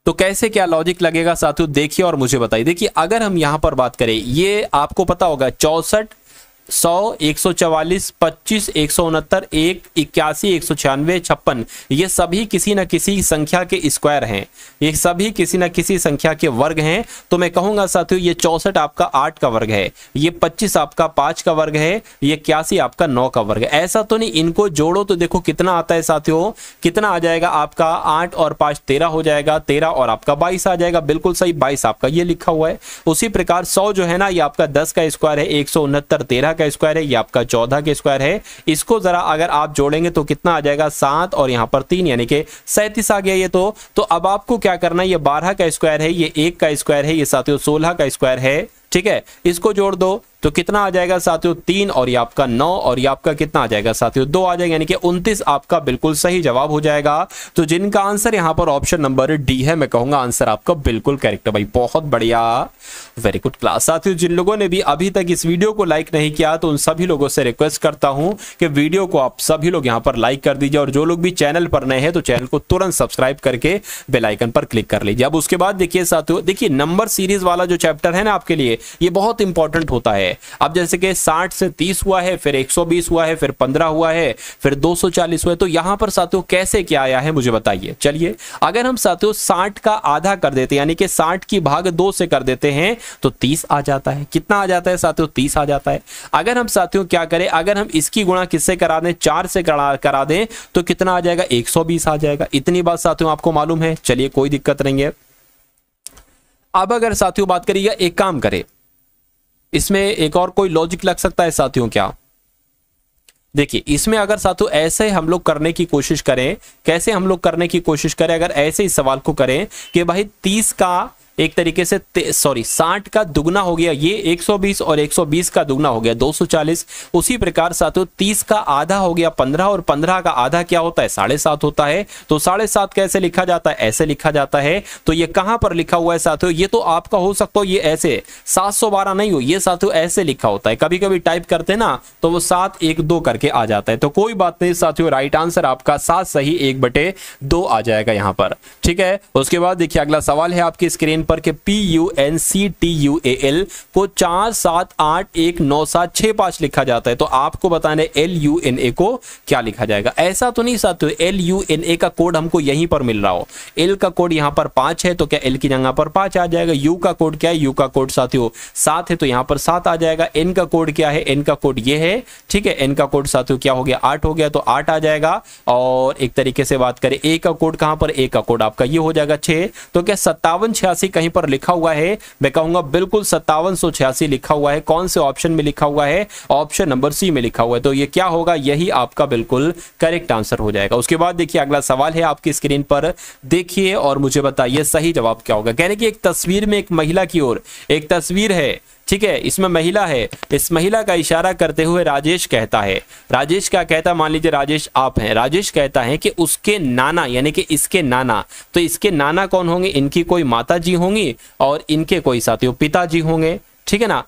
तो कैसे क्या लॉजिक लगेगा साथियों, देखिए और मुझे बताइए। देखिए अगर हम यहां पर बात करें, ये आपको पता होगा 64, 100, 144, 25, 169, 1, 81, 196, 56, ये सभी किसी न किसी संख्या के स्क्वायर हैं, ये सभी किसी न किसी संख्या के वर्ग हैं। तो मैं कहूंगा साथियों ये 64 आपका 8 का वर्ग है, ये 25 आपका 5 का वर्ग है, ये 81 आपका 9 का वर्ग है। ऐसा तो नहीं, इनको जोड़ो तो देखो कितना आता है साथियों, कितना आ जाएगा आपका, 8 और 5 13 हो जाएगा, 13 और आपका 22 आ जाएगा। बिल्कुल सही, 22 आपका ये लिखा हुआ है। उसी प्रकार 100 जो है ना, ये आपका 10 का स्क्वायर है, 169 13 का स्क्वायर है, ये आपका 14 के स्क्वायर है। इसको जरा अगर आप जोड़ेंगे तो कितना आ जाएगा, 7 और यहां पर 3, यानी कि 37 आ गया ये। तो अब आपको क्या करना है, ये 12 का स्क्वायर है, ये 1 का स्क्वायर है, ये साथियों 16 का स्क्वायर है, ठीक है। इसको जोड़ दो तो कितना आ जाएगा साथियों, 3 और ये आपका 9 और ये आपका कितना आ जाएगा साथियों, 2 आ जाएगा। यानी कि 29 आपका बिल्कुल सही जवाब हो जाएगा। तो जिनका आंसर यहां पर ऑप्शन नंबर डी है, मैं कहूंगा आंसर आपका बिल्कुल करेक्ट है भाई, बहुत बढ़िया, वेरी गुड क्लास। साथियों जिन लोगों ने भी अभी तक इस वीडियो को लाइक नहीं किया तो उन सभी लोगों से रिक्वेस्ट करता हूं कि वीडियो को आप सभी लोग यहां पर लाइक कर दीजिए, और जो लोग भी चैनल पर नए हैं तो चैनल को तुरंत सब्सक्राइब करके बेल आइकन पर क्लिक कर लीजिए। अब उसके बाद देखिए साथियों, देखिए नंबर सीरीज वाला जो चैप्टर है ना आपके लिए, ये बहुत इंपॉर्टेंट होता है। अब जैसे कि 60 से 30 हुआ है, फिर 120 हुआ है, फिर 15 हुआ है, फिर 240 हुआ है, तो यहां पर साथियों कैसे क्या आया है मुझे बताइए। चलिए अगर हम साथियों 60 का आधा कर देते हैं, यानी कि 60 की भाग 2 से कर देते हैं तो 30 आ जाता है। कितना आ जाता है साथियों, 30 आ जाता है। अगर हम साथियों क्या करें, अगर हम इसकी गुणा किससे करा दें, 4 से करा दें तो कितना आ जाएगा, 120 आ जाएगा। इतनी बात साथियों आपको मालूम है, चलिए कोई दिक्कत नहीं है। अब अगर साथियों बात करिए, एक काम करें, इसमें एक और कोई लॉजिक लग सकता है साथियों क्या, देखिए इसमें अगर साथियों ऐसे हम लोग करने की कोशिश करें, कैसे हम लोग करने की कोशिश करें, अगर ऐसे इस सवाल को करें कि भाई 30 का एक तरीके से 60 का दुगना हो गया ये 120 और 120 का दुगना हो गया 240। उसी प्रकार साथियों 30 का आधा हो गया 15 और 15 का आधा क्या होता है 7.5 होता है। तो 7.5 कैसे लिखा जाता है, ऐसे लिखा जाता है। तो ये कहां पर लिखा हुआ है साथियों, ये तो आपका हो सकता हो ये ऐसे 712 नहीं हो, ये साथियों ऐसे लिखा होता है। कभी कभी टाइप करते ना तो वो 712 करके आ जाता है। तो कोई बात नहीं साथियों, राइट आंसर आपका 7 सही 1/2 आ जाएगा यहां पर। ठीक है, उसके बाद देखिए अगला सवाल है आपकी स्क्रीन पर कि PUNCTUAL को 4781975 लिखा जाता है। तो आपको बताना है LUNA को क्या लिखा जाएगा। ऐसा तो नहीं साथियों LUNA का कोड हमको यहीं पर मिल रहा हो, L का कोड यहां पर 5 है तो क्या L की जगह पर 5 आ जाएगा। U का कोड क्या है, U का कोड साथियों 7 है तो यहां पर 7 आ जाएगा। N का कोड क्या है, N का कोड ये है। ठीक है, N का कोड साथियों क्या हो गया 8 हो गया तो 8 आ जाएगा। और एक तरीके से बात करें A का कोड कहां पर, A का कोड आपका ये हो जाएगा 6। तो क्या 5786 कहीं पर लिखा हुआ है, मैं कहूंगा बिल्कुल 5786 लिखा हुआ है। कौन से ऑप्शन में लिखा हुआ है, ऑप्शन नंबर सी में लिखा हुआ है। तो ये क्या होगा, यही आपका बिल्कुल करेक्ट आंसर हो जाएगा। उसके बाद देखिए अगला सवाल है आपकी स्क्रीन पर, देखिए और मुझे बताइए सही जवाब क्या होगा। कहने की एक तस्वीर में एक महिला की ओर एक तस्वीर है, ठीक है, इसमें महिला है। इस महिला का इशारा करते हुए राजेश कहता है, राजेश क्या कहता है, मान लीजिए राजेश आप हैं, राजेश कहता है कि उसके नाना यानी कि इसके नाना, तो इसके नाना कौन होंगे, इनकी कोई माता जी होंगी और इनके कोई साथियों पिताजी होंगे। ठीक है ना,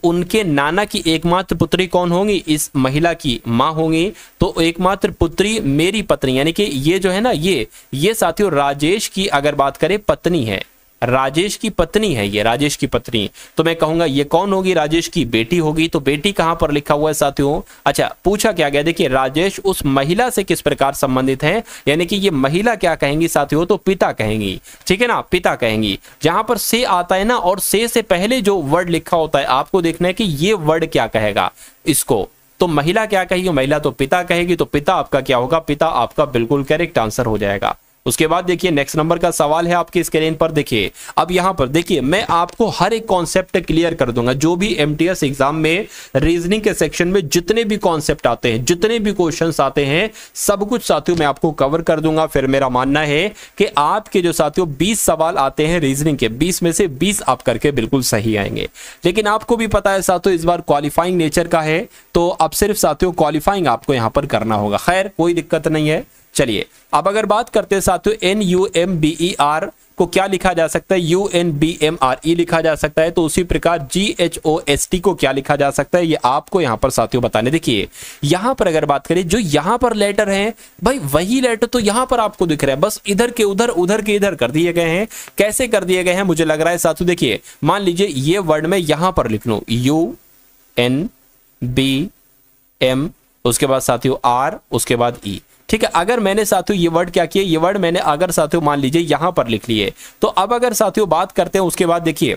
उनके नाना की एकमात्र पुत्री कौन होंगी, इस महिला की मां होंगी। तो एकमात्र पुत्री मेरी पत्नी यानी कि ये जो है ना ये साथियों राजेश की अगर बात करें पत्नी है, राजेश की पत्नी है ये, राजेश की पत्नी। तो मैं कहूंगा ये कौन होगी, राजेश की बेटी होगी। तो बेटी कहां पर लिखा हुआ है साथियों, अच्छा पूछा क्या गया, देखिए राजेश उस महिला से किस प्रकार संबंधित है, यानी कि ये महिला क्या कहेंगी साथियों, तो पिता कहेंगी। ठीक है ना, पिता कहेंगी। जहां पर से आता है ना और से पहले जो वर्ड लिखा होता है आपको देखना है कि ये वर्ड क्या कहेगा इसको। तो महिला क्या कहेगी, महिला तो पिता कहेगी। तो पिता आपका क्या होगा, पिता आपका बिल्कुल करेक्ट आंसर हो जाएगा। उसके बाद देखिए नेक्स्ट नंबर का सवाल है आपकी स्क्रीन पर। देखिए अब यहां पर देखिए मैं आपको हर एक कॉन्सेप्ट क्लियर कर दूंगा। जो भी एमटीएस एग्जाम में रीजनिंग के सेक्शन में जितने भी कॉन्सेप्ट आते हैं, जितने भी क्वेश्चंस आते हैं, सब कुछ साथियों मैं आपको कवर कर दूंगा। फिर मेरा मानना है कि आपके जो साथियों 20 सवाल आते हैं रीजनिंग के, 20 में से 20 आप करके बिल्कुल सही आएंगे। लेकिन आपको भी पता है साथियों इस बार क्वालिफाइंग नेचर का है, तो अब सिर्फ साथियों क्वालिफाइंग आपको यहां पर करना होगा। खैर कोई दिक्कत नहीं है। चलिए अब अगर बात करते हैं साथियों NUMBER को क्या लिखा जा सकता है, UNBMRE लिखा जा सकता है। तो उसी प्रकार GHOST को क्या लिखा जा सकता है, ये आपको यहां पर साथियों बताने। देखिए यहां पर अगर बात करें जो यहां पर लेटर हैं भाई वही लेटर तो यहां पर आपको दिख रहा है, बस इधर के उधर उधर के इधर कर दिए गए हैं। कैसे कर दिए गए हैं मुझे लग रहा है साथियों, देखिए मान लीजिए ये वर्ड में यहां पर लिख लूं UNBM, उसके बाद साथियों R, उसके बाद E। ठीक है, अगर मैंने साथियों ये वर्ड क्या किए, ये वर्ड मैंने अगर साथियों मान लीजिए यहां पर लिख लिए, तो अब अगर साथियों बात करते हैं उसके बाद देखिए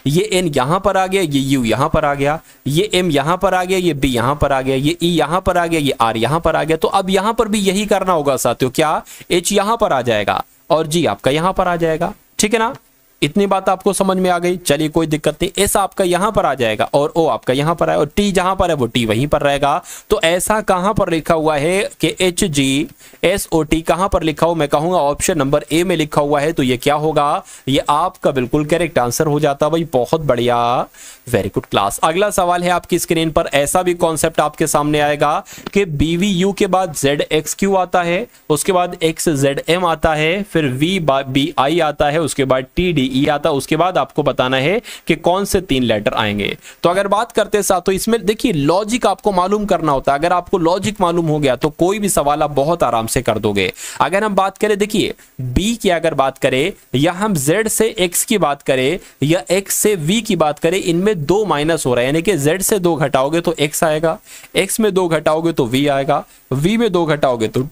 ये N यहां पर आ गया, ये U यहां पर आ गया, ये M यहां पर आ गया, ये B यहां पर आ गया, ये E यहां पर आ गया, ये R यहां पर आ गया। तो अब यहां पर भी यही करना होगा साथियों, क्या H यहां पर आ जाएगा और G आपका यहां पर आ जाएगा। ठीक है ना, इतनी बात आपको समझ में आ गई। चलिए कोई दिक्कत नहीं, S आपका यहां पर आ जाएगा और O आपका यहां पर है और T जहां पर है वो T वहीं पर रहेगा। तो ऐसा कहां पर लिखा हुआ है कि HGSOT कहां पर लिखा हो, मैं कहूंगा ऑप्शन नंबर A में लिखा हुआ है। तो ये क्या होगा, ये आपका बिल्कुल करेक्ट आंसर हो जाता भाई। बहुत बढ़िया, वेरी गुड क्लास। अगला सवाल है आपकी स्क्रीन पर, ऐसा भी कॉन्सेप्ट आपके सामने आएगा कि BVU के बाद ZXQ आता है, उसके बाद XZM आता है, फिर VBI आता है, उसके बाद TDE आता है, उसके बाद आपको बताना है कि कौन से 3 लेटर आएंगे। तो अगर बात करते हैं साथ, तो इसमें देखिए लॉजिक आपको मालूम करना होता है। अगर आपको लॉजिक मालूम हो गया तो कोई भी सवाल आप बहुत आराम से कर दोगे। अगर हम बात करें देखिए B की अगर बात करें, या हम Z से X की बात करें या X से V की बात करें, इनमें 2 माइनस हो रहा है, यानी कि Z से 2 घटाओगे तो X आएगा, X में 2 घटाओगे तो V आएगा, V में 2 घटाओगे तो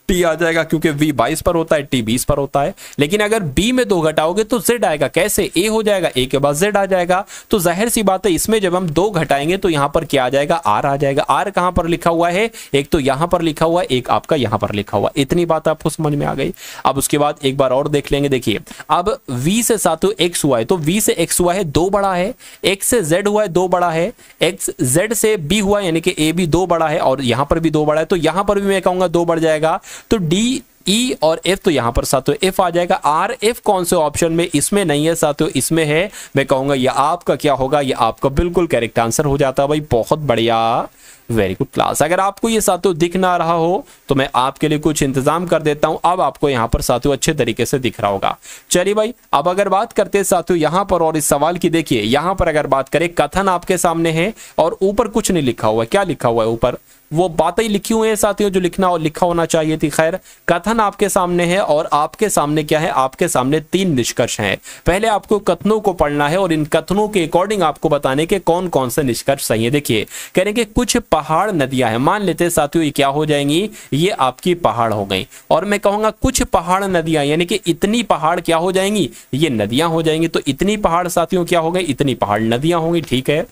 टी आ जाएगा, क्योंकि v 22 पर होता है, t 20 पर होता है। लेकिन अगर b में 2 घटाओगे तो z आएगा। कैसे? a हो जाएगा, a के बाद z आ जाएगा। तो जाहिर सी बात है इसमें जब हम 2 घटाएंगे तो यहां पर क्या आ जाएगा? r आ जाएगा। r कहां पर लिखा हुआ है? एक तो यहां पर लिखा हुआ है, एक आपका यहां पर लिखा हुआ। इतनी बात आपको समझ में आ गई। अब उसके बाद एक बार और देख लेंगे। देखिए अब v से साथियों x हुआ है, तो v से x हुआ है 2 बड़ा है, x से z हुआ है 2 बड़ा है, x z से b हुआ यानी कि a भी 2 बड़ा है और यहां पर भी 2 बड़ा है, तो यहां पर भी मैं कहूंगा 2 बढ़ जाएगा। तो d ई और एफ, तो यहां पर साथियों एफ आ जाएगा। आर एफ कौन से ऑप्शन में? इसमें नहीं है साथियों, इसमें है। मैं कहूंगा ये आपका क्या होगा? ये आपका बिल्कुल करेक्ट आंसर हो जाता है भाई। बहुत बढ़िया, वेरी गुड क्लास। अगर आपको ये साथियों दिख ना रहा हो तो मैं आपके लिए कुछ इंतजाम कर देता हूं। अब आपको यहां पर साथियों अच्छे तरीके से दिख रहा होगा। चलिए भाई, अब अगर बात करते हैं साथियों यहां पर और इस सवाल की, देखिए यहां पर अगर बात करें, कथन आपके सामने है और ऊपर कुछ नहीं लिखा हुआ है। क्या लिखा हुआ है ऊपर? वो बातें लिखी हुई है साथियों जो लिखना और लिखा होना चाहिए थी। खैर, कथन आपके सामने है और आपके सामने क्या है? आपके सामने 3 निष्कर्ष हैं। पहले आपको कथनों को पढ़ना है और इन कथनों के अकॉर्डिंग आपको बताने के कौन कौन से निष्कर्ष सही है। देखिए कह रहे हैं कि कुछ पहाड़ नदियां हैं। मान लेते हैं साथियों ये क्या हो जाएंगी? ये आपकी पहाड़ हो गई। और मैं कहूंगा कुछ पहाड़ नदियां, यानी कि इतनी पहाड़ क्या हो जाएंगी? ये नदियां हो जाएंगी। तो इतनी पहाड़ साथियों क्या हो गई? इतनी पहाड़ नदियां होंगी। ठीक है।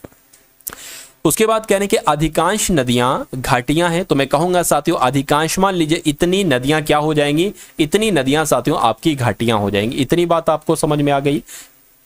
उसके बाद कहने के अधिकांश नदियां घाटियां हैं, तो मैं कहूंगा साथियों अधिकांश, मान लीजिए इतनी नदियां क्या हो जाएंगी? इतनी नदियां साथियों आपकी घाटियां हो जाएंगी। इतनी बात आपको समझ में आ गई।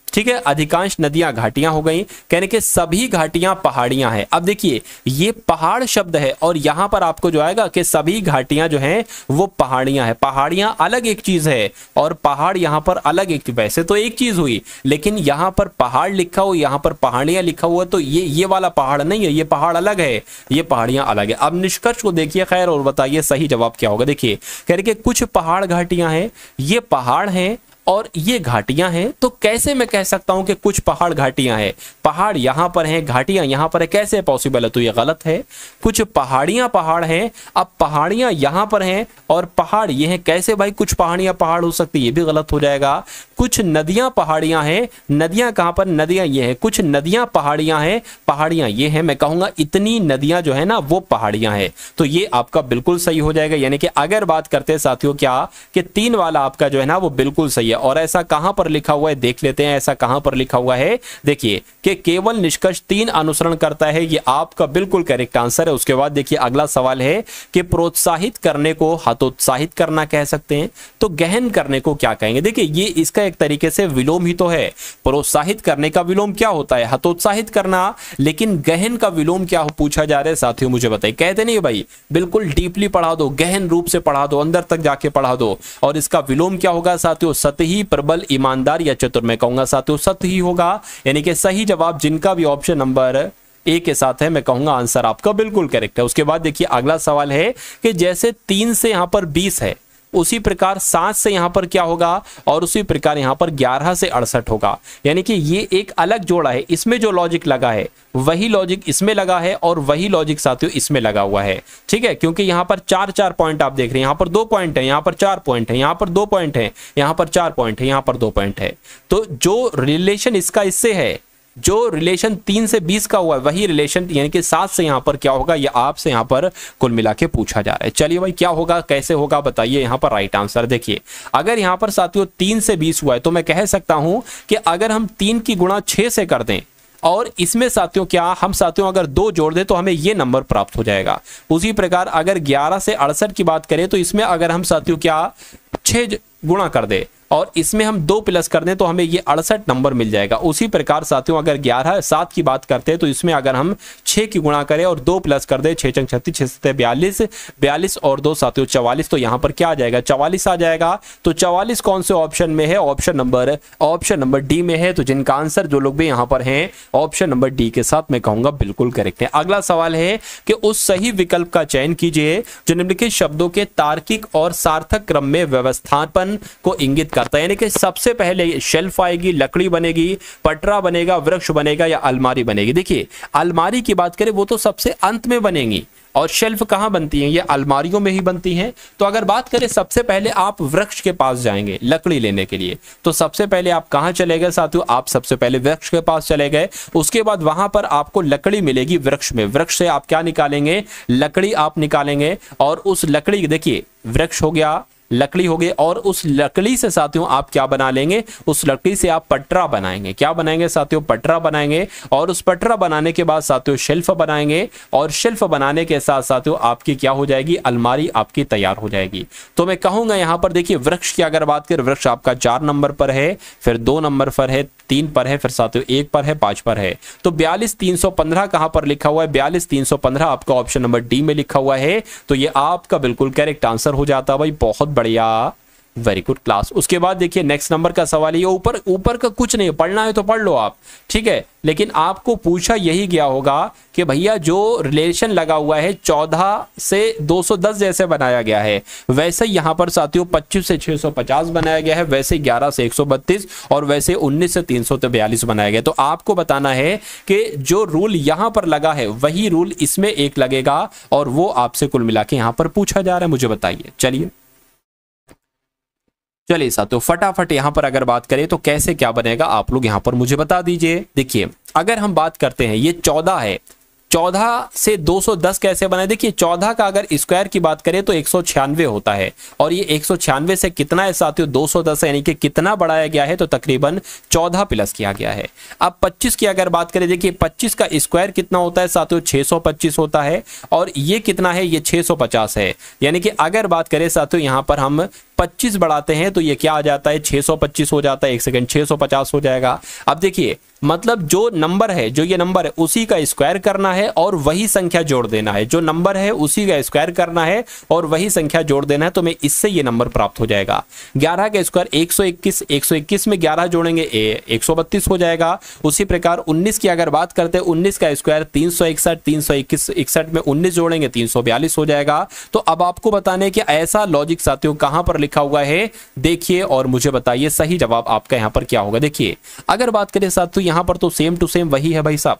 ठीक है, अधिकांश नदियां घाटियां हो गई। कहने के सभी घाटियां पहाड़ियां हैं। अब देखिए ये पहाड़ शब्द है और यहां पर आपको जो आएगा कि सभी घाटियां जो हैं वो पहाड़ियां हैं। पहाड़ियां अलग एक चीज है और पहाड़ यहां पर अलग एक, वैसे तो एक चीज हुई, लेकिन यहां पर पहाड़ लिखा हो, यहां पर पहाड़ियां लिखा हुआ, तो ये वाला पहाड़ नहीं है, ये पहाड़ अलग है, ये पहाड़ियां अलग है। अब निष्कर्ष को देखिए खैर और बताइए सही जवाब क्या होगा। देखिए कह रहे कि कुछ पहाड़ घाटियां हैं, ये पहाड़ हैं और ये घाटियां हैं। तो कैसे मैं कह सकता हूं कि कुछ पहाड़ घाटियां हैं? पहाड़ यहां पर हैं, घाटियां यहां पर है, कैसे पॉसिबल है? तो ये गलत है। कुछ पहाड़ियां पहाड़ हैं, अब पहाड़ियां यहां पर हैं और पहाड़ ये हैं, कैसे भाई कुछ पहाड़ियां पहाड़ हो सकती है? ये भी गलत हो जाएगा। कुछ नदियां पहाड़ियां हैं, नदियां कहां पर? नदियां ये हैं। कुछ नदियां पहाड़ियां हैं, पहाड़ियां ये हैं। मैं कहूंगा इतनी नदियां जो है ना वो पहाड़ियां हैं। तो ये आपका बिल्कुल सही हो जाएगा। यानी कि अगर बात करते हैं साथियों क्या कि 3 वाला आपका जो है ना वो बिल्कुल सही है। और ऐसा कहां पर लिखा हुआ है देख लेते हैं, ऐसा कहां पर लिखा हुआ है। देखिए कि केवल निष्कर्ष 3 अनुसरण करता है, ये आपका बिल्कुल करेक्ट आंसर है। उसके बाद देखिए अगला सवाल है कि प्रोत्साहित करने को हतोत्साहित करना कह सकते हैं, तो गहन करने को क्या कहेंगे? देखिए ये इसका एक तरीके से विलोम ही तो है। प्रोत्साहित करने का विलोम क्या होता है? हतोत्साहित करना। लेकिन गहन का विलोम क्या पूछा जा रहा है साथियों, मुझे बताइए। कहते नहीं भाई बिल्कुल डीपली पढ़ा दो, गहन रूप से पढ़ा दो, अंदर तक जाके पढ़ा दो। और इसका विलोम क्या होगा साथियों? सतही, प्रबल, ईमानदार या चतुर। मैं कहूंगा साथियों सतही होगा। यानी कि सही जवाब जिनका भी ऑप्शन नंबर ए के साथ है, मैं कहूंगा आंसर आपका बिल्कुल करेक्ट है। उसके बाद देखिए अगला सवाल है कि जैसे 3 से यहां पर 20 है, उसी प्रकार 7 से यहां पर क्या होगा और उसी प्रकार यहां पर 11 से 68 होगा। यानी कि ये एक अलग जोड़ा है, इसमें जो लॉजिक लगा है वही लॉजिक इसमें लगा है और वही लॉजिक साथियों इसमें लगा हुआ है। ठीक है, क्योंकि यहां पर 4-4 पॉइंट आप देख रहे हैं, यहां पर 2 पॉइंट है, यहां पर 4 पॉइंट है, यहां पर 2 पॉइंट है, यहां पर 4 पॉइंट है, यहां पर 2 पॉइंट है। तो जो रिलेशन इसका इससे है, जो रिलेशन 3 से 20 का हुआ है वही रिलेशन यानी कि 7 से यहां पर क्या होगा, ये आपसे यहां पर कुल मिला के पूछा जा रहा है। चलिए भाई क्या होगा, कैसे होगा बताइए। यहां पर राइट आंसर देखिए, अगर यहां पर साथियों 3 से 20 हुआ है तो मैं कह सकता हूं कि अगर हम 3 की गुणा 6 से कर दें और इसमें साथियों क्या हम साथियों अगर 2 जोड़ दें तो हमें ये नंबर प्राप्त हो जाएगा। उसी प्रकार अगर 11 से 68 की बात करें तो इसमें अगर हम साथियों क्या 6 गुणा कर दे और इसमें हम 2 प्लस कर दें तो हमें ये 68 नंबर मिल जाएगा। उसी प्रकार साथियों अगर 11-7 की बात करते हैं तो इसमें अगर हम 6 की गुणा करें और 2 प्लस कर दें, 6 36, 6 42, 42 और 2 साथियों 44, तो यहाँ पर क्या आ जाएगा 44 आ जाएगा। तो 44 कौन से ऑप्शन में है? ऑप्शन नंबर डी में है। तो जिनका आंसर जो लोग भी यहाँ पर हैं ऑप्शन नंबर डी के साथ मैं कहूंगा बिल्कुल करेक्ट है। अगला सवाल है कि उस सही विकल्प का चयन कीजिए जो निम्नलिखित शब्दों के तार्किक और सार्थक क्रम में व्यवस्थापन को इंगित करता है। यानी कि सबसे पहले शेल्फ आएगी, लकड़ी बनेगी, पटरा बनेगा, वृक्ष बनेगा या अलमारी बनेगी। देखिए अलमारी की बात करें वो तो सबसे अंत में बनेगी और शेल्फ कहाँ बनती हैं? ये अलमारियों में ही बनती हैं। तो अगर बात करें सबसे पहले आप वृक्ष के पास जाएंगे लकड़ी लेने के लिए, तो सबसे पहले आप कहाँ चले गए साथियों? आप सबसे पहले वृक्ष के पास चले गए। उसके बाद वहां पर आपको लकड़ी मिलेगी वृक्ष में। वृक्ष से आप क्या निकालेंगे? लकड़ी आप निकालेंगे। और उस लकड़ी, देखिए वृक्ष हो गया, लकड़ी हो गई, और उस लकड़ी से साथियों आप क्या बना लेंगे? उस लकड़ी से आप पटरा बनाएंगे। क्या बनाएंगे साथियों? पटरा बनाएंगे। और उस पटरा बनाने के बाद साथियों शेल्फ बनाएंगे। और शेल्फ बनाने के साथ साथियों आपकी क्या हो जाएगी? अलमारी आपकी तैयार हो जाएगी। तो मैं कहूंगा यहां पर देखिए वृक्ष की अगर बात करें, वृक्ष आपका 4 नंबर पर है, फिर 2 नंबर पर है, 3 पर है, फिर साथियों 1 पर है, 5 पर है। तो 42315 कहां पर लिखा हुआ है? 42315 आपका ऑप्शन नंबर डी में लिखा हुआ है। तो ये आपका बिल्कुल करेक्ट आंसर हो जाता है भाई। बहुत बढ़िया, वेरी गुड क्लास। उसके बाद देखिए नेक्स्ट नंबर का सवाल, ये ऊपर का कुछ नहीं, पढ़ना है तो पढ़ लो आप, ठीक है। लेकिन आपको पूछा यही गया होगा कि भैया जो रिलेशन लगा हुआ है 14 से 210 जैसे बनाया गया है, वैसे यहां पर साथियों 25 से 650 बनाया गया है, वैसे 11 से 132 और वैसे 19 से 342 बनाया गया। तो आपको बताना है कि जो रूल यहां पर लगा है वही रूल इसमें एक लगेगा, और वो आपसे कुल मिला के यहां पर पूछा जा रहा है। मुझे बताइए, चलिए साथियों फटाफट यहां पर अगर बात करें तो कैसे क्या बनेगा आप लोग यहां पर मुझे बता दीजिए। देखिए अगर हम बात करते हैं, ये 14 है, 14 से 210 कैसे बने? देखिए 14 का अगर स्क्वायर की बात करें तो 196 होता है, और ये 196 से कितना है साथियों? 210 यानी कि कितना बढ़ाया गया है? तो तकरीबन 14 प्लस किया गया है। अब 25 की अगर बात करें, देखिए 25 का स्क्वायर कितना होता है साथियों? 625 होता है, और ये कितना है? ये 650 है। यानी कि अगर बात करें साथियों यहां पर हम 25 बढ़ाते हैं तो ये क्या आ जाता है? 625 हो जाता है। 1 सेकंड, 650 हो जाएगा। अब देखिए मतलब जो नंबर है, जो ये नंबर है उसी का स्क्वायर करना है और वही संख्या जोड़ देना है। जो नंबर है उसी का स्क्वायर करना है और वही संख्या जोड़ देना है, तो मैं इससे ये नंबर प्राप्त हो जाएगा। 11 का स्क्वायर 121, 121 में 11 जोड़ेंगे 132 हो जाएगा। उसी प्रकार 19 की अगर बात करते हैं, 19 का स्क्वायर 361, 361 में 19 जोड़ेंगे 342 हो जाएगा। तो अब आपको बताने है कि ऐसा लॉजिक साथियों कहां पर लिखा हुआ है, देखिए और मुझे बताइए सही जवाब आपका यहां पर क्या होगा। देखिए अगर बात करें साथियों यहां पर तो सेम टू सेम वही है भाई साहब,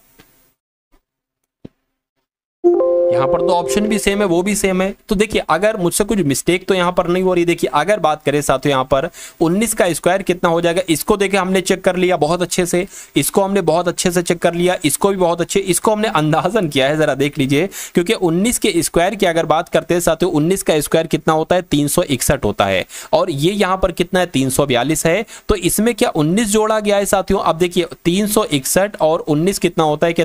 यहां पर तो ऑप्शन भी सेम है, वो भी सेम है। तो देखिए अगर मुझसे कुछ मिस्टेक तो यहां पर नहीं हो रही। देखिए अगर बात करें साथियों यहां पर 19 का स्क्वायर कितना हो जाएगा, इसको देखिए हमने चेक कर लिया बहुत अच्छे से, इसको हमने बहुत अच्छे से चेक कर लिया, इसको भी बहुत अच्छे, इसको हमने अंदाजन किया है, जरा देख लीजिए। क्योंकि 19 के स्क्वायर की अगर बात करते हैं साथियों, 19 का स्क्वायर कितना होता है? 361 होता है, और ये यहां पर कितना है? 342 है। तो इसमें क्या 19 जोड़ा गया है साथियों? अब देखिए 361 और 19 कितना होता है कि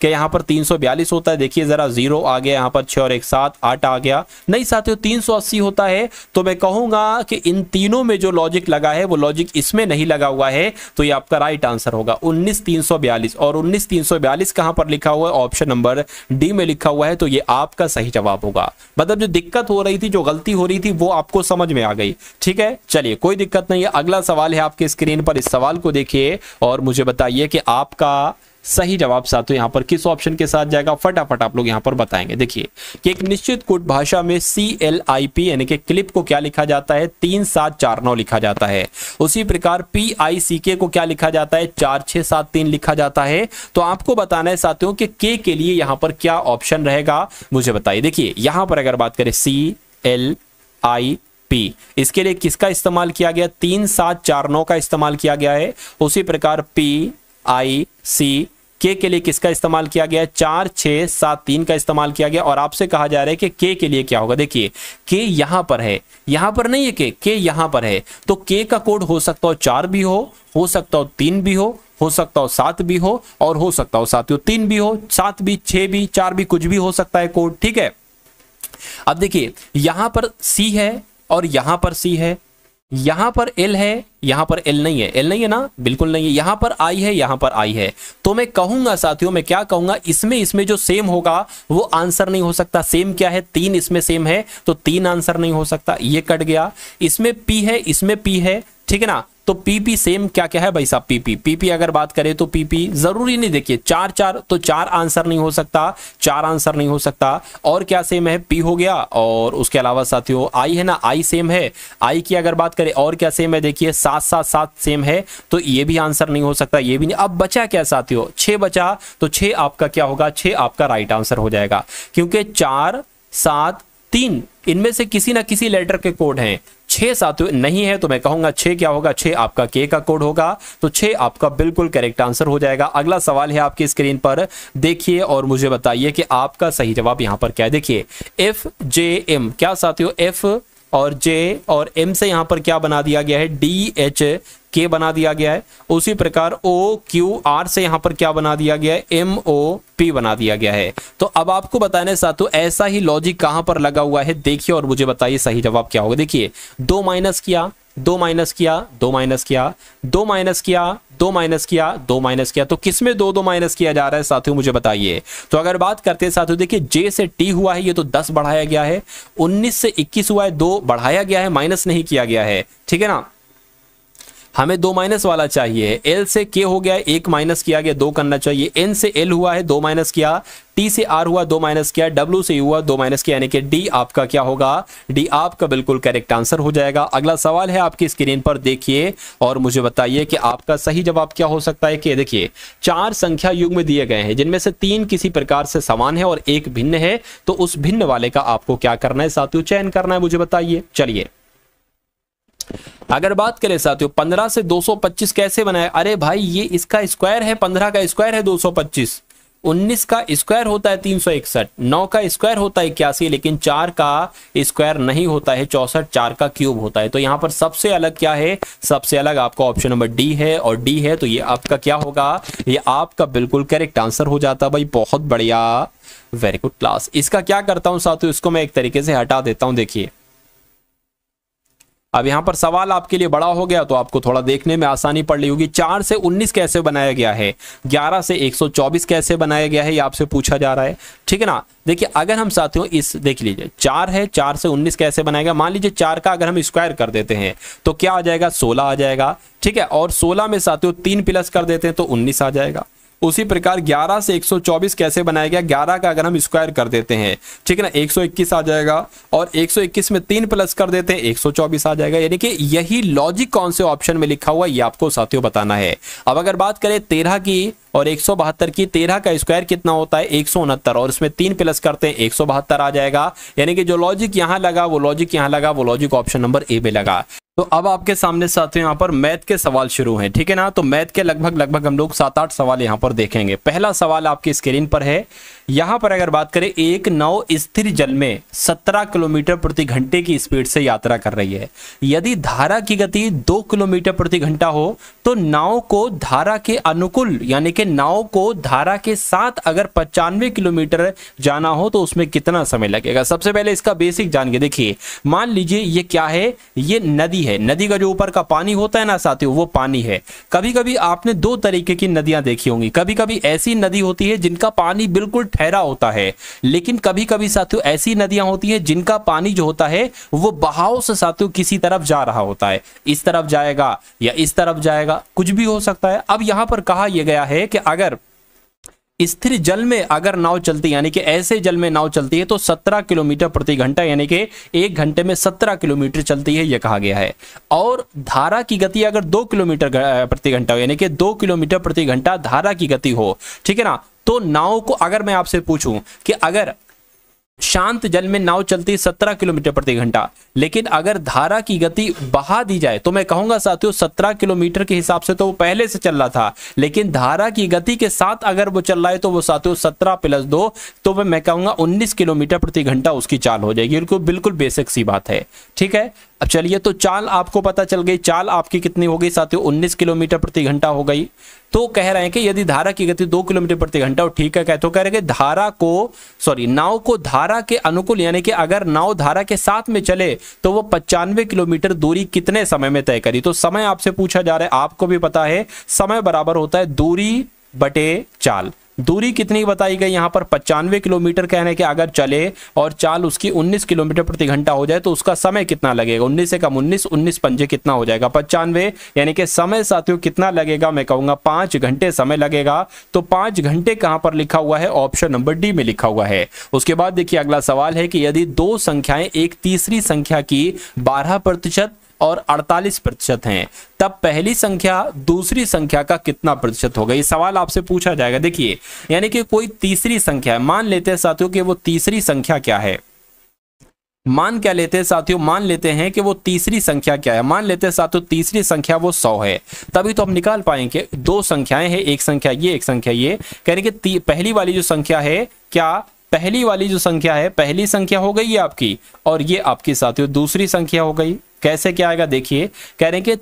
यहां पर 342 होता है। देखिए जरा 0 आ गया यहां पर, 6 और 1 7, 8 आ गया। नहीं साथियों 380 होता है। तो मैं कहूंगा कि इन तीनों में जो लॉजिक लगा है वो लॉजिक इसमें नहीं लगा हुआ है, तो ये आपका राइट आंसर होगा 19342। और 19342 कहां पर लिखा हुआ है? ऑप्शन नंबर डी में लिखा हुआ है। तो ये आपका सही जवाब होगा। मतलब जो दिक्कत हो रही थी, जो गलती हो रही थी, वो आपको समझ में आ गई। ठीक है, चलिए कोई दिक्कत नहीं है। अगला सवाल है आपके स्क्रीन पर, इस सवाल को देखिए और मुझे बताइए कि आपका सही जवाब साथियों यहां पर किस ऑप्शन के साथ जाएगा। फटाफट आप लोग यहां पर बताएंगे। देखिए कि एक निश्चित कोड भाषा में CLIP यानी कि क्लिप को क्या लिखा जाता है? 3749 लिखा जाता है। उसी प्रकार PICK को क्या लिखा जाता है? 4673 लिखा जाता है। तो आपको बताना है साथियों कि K के लिए यहां पर क्या ऑप्शन रहेगा, मुझे बताइए। देखिए यहां पर अगर बात करें CLIP, इसके लिए किसका इस्तेमाल किया गया? 3749 का इस्तेमाल किया गया है। उसी प्रकार PICK के लिए किसका इस्तेमाल किया गया? 4673 का इस्तेमाल किया गया। और आपसे कहा जा रहा है कि K के लिए क्या होगा। देखिए K यहां पर है, यहां पर नहीं है K यहां पर है। तो K का कोड हो सकता हो 4 भी हो सकता हो 3 भी हो सकता हो 7 भी हो, और हो सकता हो साथियों 3 भी हो, 7 भी, 6 भी, 4 भी, कुछ भी हो सकता है कोड। ठीक है, अब देखिए यहां पर C है और यहां पर C है, यहां पर L है, यहां पर L नहीं है। L नहीं है ना, बिल्कुल नहीं है। यहां पर I है, यहां पर I है। तो मैं कहूंगा साथियों, मैं क्या कहूंगा, इसमें जो सेम होगा वो आंसर नहीं हो सकता। सेम क्या है? 3 इसमें सेम है, तो 3 आंसर नहीं हो सकता, ये कट गया। इसमें P है, इसमें P है, ठीक है ना। तो पीपी सेम क्या क्या है भाई साहब, पीपी अगर बात करें तो पीपी जरूरी नहीं, देखिए 4 4 तो 4 आंसर नहीं हो सकता, 4 आंसर नहीं हो सकता। और क्या सेम है, पी हो गया, और उसके अलावा साथियों आई है ना, आई सेम है। आई की अगर बात करें और क्या सेम है, देखिए 7 7 7 सेम है, तो ये भी आंसर नहीं हो सकता, ये भी नहीं। अब बचा क्या साथियों, 6 बचा, तो 6 आपका क्या होगा, 6 आपका राइट आंसर हो जाएगा, क्योंकि 4 7 3 इनमें से किसी ना किसी लेटर के कोड हैं। 6 साथियों नहीं है, तो मैं कहूंगा 6 क्या होगा, 6 आपका के का कोड होगा, तो 6 आपका बिल्कुल करेक्ट आंसर हो जाएगा। अगला सवाल है आपकी स्क्रीन पर, देखिए और मुझे बताइए कि आपका सही जवाब यहां पर क्या है। देखिए एफ जे एम, क्या साथियों, एफ और जे और एम से यहां पर क्या बना दिया गया है, डी एच के बना दिया गया है। उसी प्रकार ओ क्यू आर से यहां पर क्या बना दिया गया है, एम ओ पी बना दिया गया है। तो अब आपको बताने साथियों ऐसा ही लॉजिक कहां पर लगा हुआ है, देखिए और मुझे बताइए सही जवाब क्या होगा। देखिए 2 माइनस किया, 2 माइनस किया, 2 माइनस किया, 2 माइनस किया, 2 माइनस किया, 2 माइनस किया, तो किसमें 2 2 माइनस किया जा रहा है साथियों, मुझे बताइए। तो अगर बात करते हैं साथियों, देखिए जे से टी हुआ है, ये तो 10 बढ़ाया गया है, 19 से 21 हुआ है, 2 बढ़ाया गया है, माइनस नहीं किया गया है, ठीक है ना। हमें 2 माइनस वाला चाहिए। एल से के हो गया, 1 माइनस किया गया, 2 करना चाहिए। एन से एल हुआ है, 2 माइनस किया। टी से आर हुआ, 2 माइनस किया। डब्ल्यू से हुआ, 2 माइनस किया, यानी कि डी आपका क्या होगा, डी आपका बिल्कुल करेक्ट आंसर हो जाएगा। अगला सवाल है आपकी स्क्रीन पर, देखिए और मुझे बताइए कि आपका सही जवाब क्या हो सकता है। कि देखिए 4 संख्या युग्म दिए गए हैं, जिनमें से 3 किसी प्रकार से समान है और 1 भिन्न है, तो उस भिन्न वाले का आपको क्या करना है साथियों, चयन करना है, मुझे बताइए। चलिए अगर बात करें साथियों 15 से 225 कैसे बनाए, अरे भाई ये इसका स्क्वायर है, 15 का स्क्वायर है 225, 19 का स्क्वायर होता है 361, 9 का स्क्वायर होता है 81, लेकिन 4 का स्क्वायर नहीं होता है 64, 4 का क्यूब होता है। तो यहां पर सबसे अलग क्या है, सबसे अलग आपका ऑप्शन नंबर डी है, और डी है तो ये आपका क्या होगा, ये आपका बिल्कुल करेक्ट आंसर हो जाता है। भाई बहुत बढ़िया, वेरी गुड क्लास। इसका क्या करता हूं साथियों, इसको मैं एक तरीके से हटा देता हूं। देखिए अब यहां पर सवाल आपके लिए बड़ा हो गया, तो आपको थोड़ा देखने में आसानी पड़ रही होगी। 4 से 19 कैसे बनाया गया है, 11 से 124 कैसे बनाया गया है, ये आपसे पूछा जा रहा है, ठीक है ना। देखिए अगर हम साथियों इस देख लीजिए 4 है, 4 से 19 कैसे बनाएगा, मान लीजिए 4 का अगर हम स्क्वायर कर देते हैं तो क्या आ जाएगा, 16 आ जाएगा, ठीक है। और 16 में साथियों 3 प्लस कर देते हैं तो 19 आ जाएगा। उसी प्रकार 11 से 124 कैसे बनाया गया, 11 का अगर हम स्क्वायर कर देते हैं, ठीक है ना, 121 आ जाएगा, और 121 में 3 प्लस कर देते हैं 124 आ जाएगा। यानी कि यही लॉजिक कौन से ऑप्शन में लिखा हुआ है ये आपको साथियों बताना है। अब अगर बात करें 13 की और 172 की, 13 का स्क्वायर कितना होता है 169, और इसमें 3 प्लस करते हैं 172 आ जाएगा। यानी कि जो लॉजिक यहां लगा वो लॉजिक यहां लगा, वो लॉजिक ऑप्शन नंबर ए में लगा। तो अब आपके सामने साथियों यहाँ पर मैथ के सवाल शुरू हैं, ठीक है ना। तो मैथ के लगभग हम लोग 7-8 सवाल यहाँ पर देखेंगे। पहला सवाल आपकी स्क्रीन पर है, यहाँ पर अगर बात करें एक नाव स्थिर जल में 17 किलोमीटर प्रति घंटे की स्पीड से यात्रा कर रही है। यदि धारा की गति 2 किलोमीटर प्रति घंटा हो तो नाव को धारा के अनुकूल, यानी कि नाव को धारा के साथ अगर 95 किलोमीटर जाना हो तो उसमें कितना समय लगेगा। सबसे पहले इसका बेसिक जान के देखिए, मान लीजिए ये क्या है, ये नदी है। नदी का जो ऊपर का पानी होता है ना साथियों, वो पानी है। कभी कभी आपने 2 तरीके की नदियां देखी होंगी। कभी कभी ऐसी नदी होती है जिनका पानी बिल्कुल ठहरा होता है, लेकिन कभी कभी साथियों ऐसी नदियां होती है जिनका पानी जो होता है वो बहाव से साथियों किसी तरफ जा रहा होता है, इस तरफ जाएगा या इस तरफ जाएगा, कुछ भी हो सकता है। अब यहां पर कहा यह गया है कि अगर स्थिर जल में अगर नाव चलती, यानी कि ऐसे जल में नाव चलती है तो 17 किलोमीटर प्रति घंटा, यानी कि 1 घंटे में 17 किलोमीटर चलती है, यह कहा गया है। और धारा की गति अगर 2 किलोमीटर प्रति घंटा हो, यानी कि 2 किलोमीटर प्रति घंटा धारा की गति हो, ठीक है ना। तो नाव को अगर मैं आपसे पूछूं कि अगर शांत जल में नाव चलती 17 किलोमीटर प्रति घंटा, लेकिन अगर धारा की गति बढ़ा दी जाए तो मैं कहूंगा साथियों 17 किलोमीटर के हिसाब से तो वो पहले से चल रहा था, लेकिन धारा की गति के साथ अगर वो चल रहा है तो वो साथियों 17 + 2 तो मैं कहूंगा 19 किलोमीटर प्रति घंटा उसकी चाल हो जाएगी। बिल्कुल बेसिक सी बात है, ठीक है। अब चलिए, तो चाल आपको पता चल गई, चाल आपकी कितनी हो गई साथियों, 19 किलोमीटर प्रति घंटा हो गई। तो कह रहे हैं कि यदि धारा की गति 2 किलोमीटर प्रति घंटा हो, ठीक है, तो कह रहे हैं कि नाव को धारा के अनुकूल, यानी कि अगर नाव धारा के साथ में चले तो वो 95 किलोमीटर दूरी कितने समय में तय करी। तो समय आपसे पूछा जा रहा है, आपको भी पता है समय बराबर होता है दूरी बटे चाल। दूरी कितनी बताई गई यहाँ पर 95 किलोमीटर कहने के अगर चले और चाल उसकी 19 किलोमीटर प्रति घंटा हो जाए तो उसका समय कितना लगेगा, 19 से कम 19, 19 पंजे कितना हो जाएगा 95, यानी कि समय साथियों कितना लगेगा, मैं कहूंगा 5 घंटे समय लगेगा। तो 5 घंटे कहां पर लिखा हुआ है, ऑप्शन नंबर डी में लिखा हुआ है। उसके बाद देखिए अगला सवाल है कि यदि दो संख्याएं एक तीसरी संख्या की 12% और 48% हैं, तब पहली संख्या दूसरी संख्या का कितना प्रतिशत होगा। ये सवाल आपसे पूछा जाएगा। देखिए यानी कि कोई तीसरी संख्या है, मान लेते हैं साथियों कि वो तीसरी संख्या क्या है, मान क्या लेते हैं साथियों, मान लेते हैं कि वो तीसरी संख्या क्या है, मान लेते हैं साथियों तीसरी संख्या वो 100 है, तभी तो हम निकाल पाएंगे। दो संख्याएं हैं, एक संख्या ये एक संख्या ये, कह रहे कि पहली वाली जो संख्या है, क्या पहली वाली जो संख्या है पहली संख्या हो गई है आपकी, और ये आपकी साथियों दूसरी संख्या हो गई। कैसे क्या आएगा, देखिए कह रहे हैं कि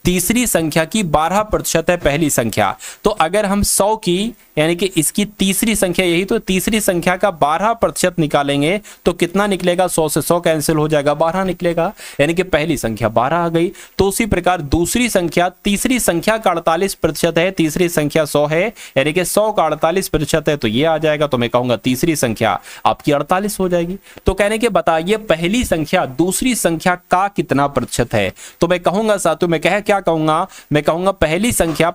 तीसरी संख्या की 12% है पहली संख्या, तो अगर हम 100 की यानी कि इसकी तीसरी संख्या यही, तो तीसरी संख्या का 12% निकालेंगे तो कितना निकलेगा, 100 से 100 कैंसिल हो जाएगा, 12 निकलेगा, यानी कि पहली संख्या 12 आ गई। तो उसी प्रकार दूसरी संख्या, तीसरी संख्या का 48% है, तीसरी संख्या 100 है, यानी कि 100 का 48% है, तो ये आ जाएगा। तो मैं कहूंगा तीसरी संख्या आपकी 48 हो जाएगी। तो कहने के बताइए पहली संख्या दूसरी संख्या का कितना प्रतिशत है, तो मैं कहूंगा साथियों, मैं क्या कहूंगा, मैं कहूंगा पहली संख्या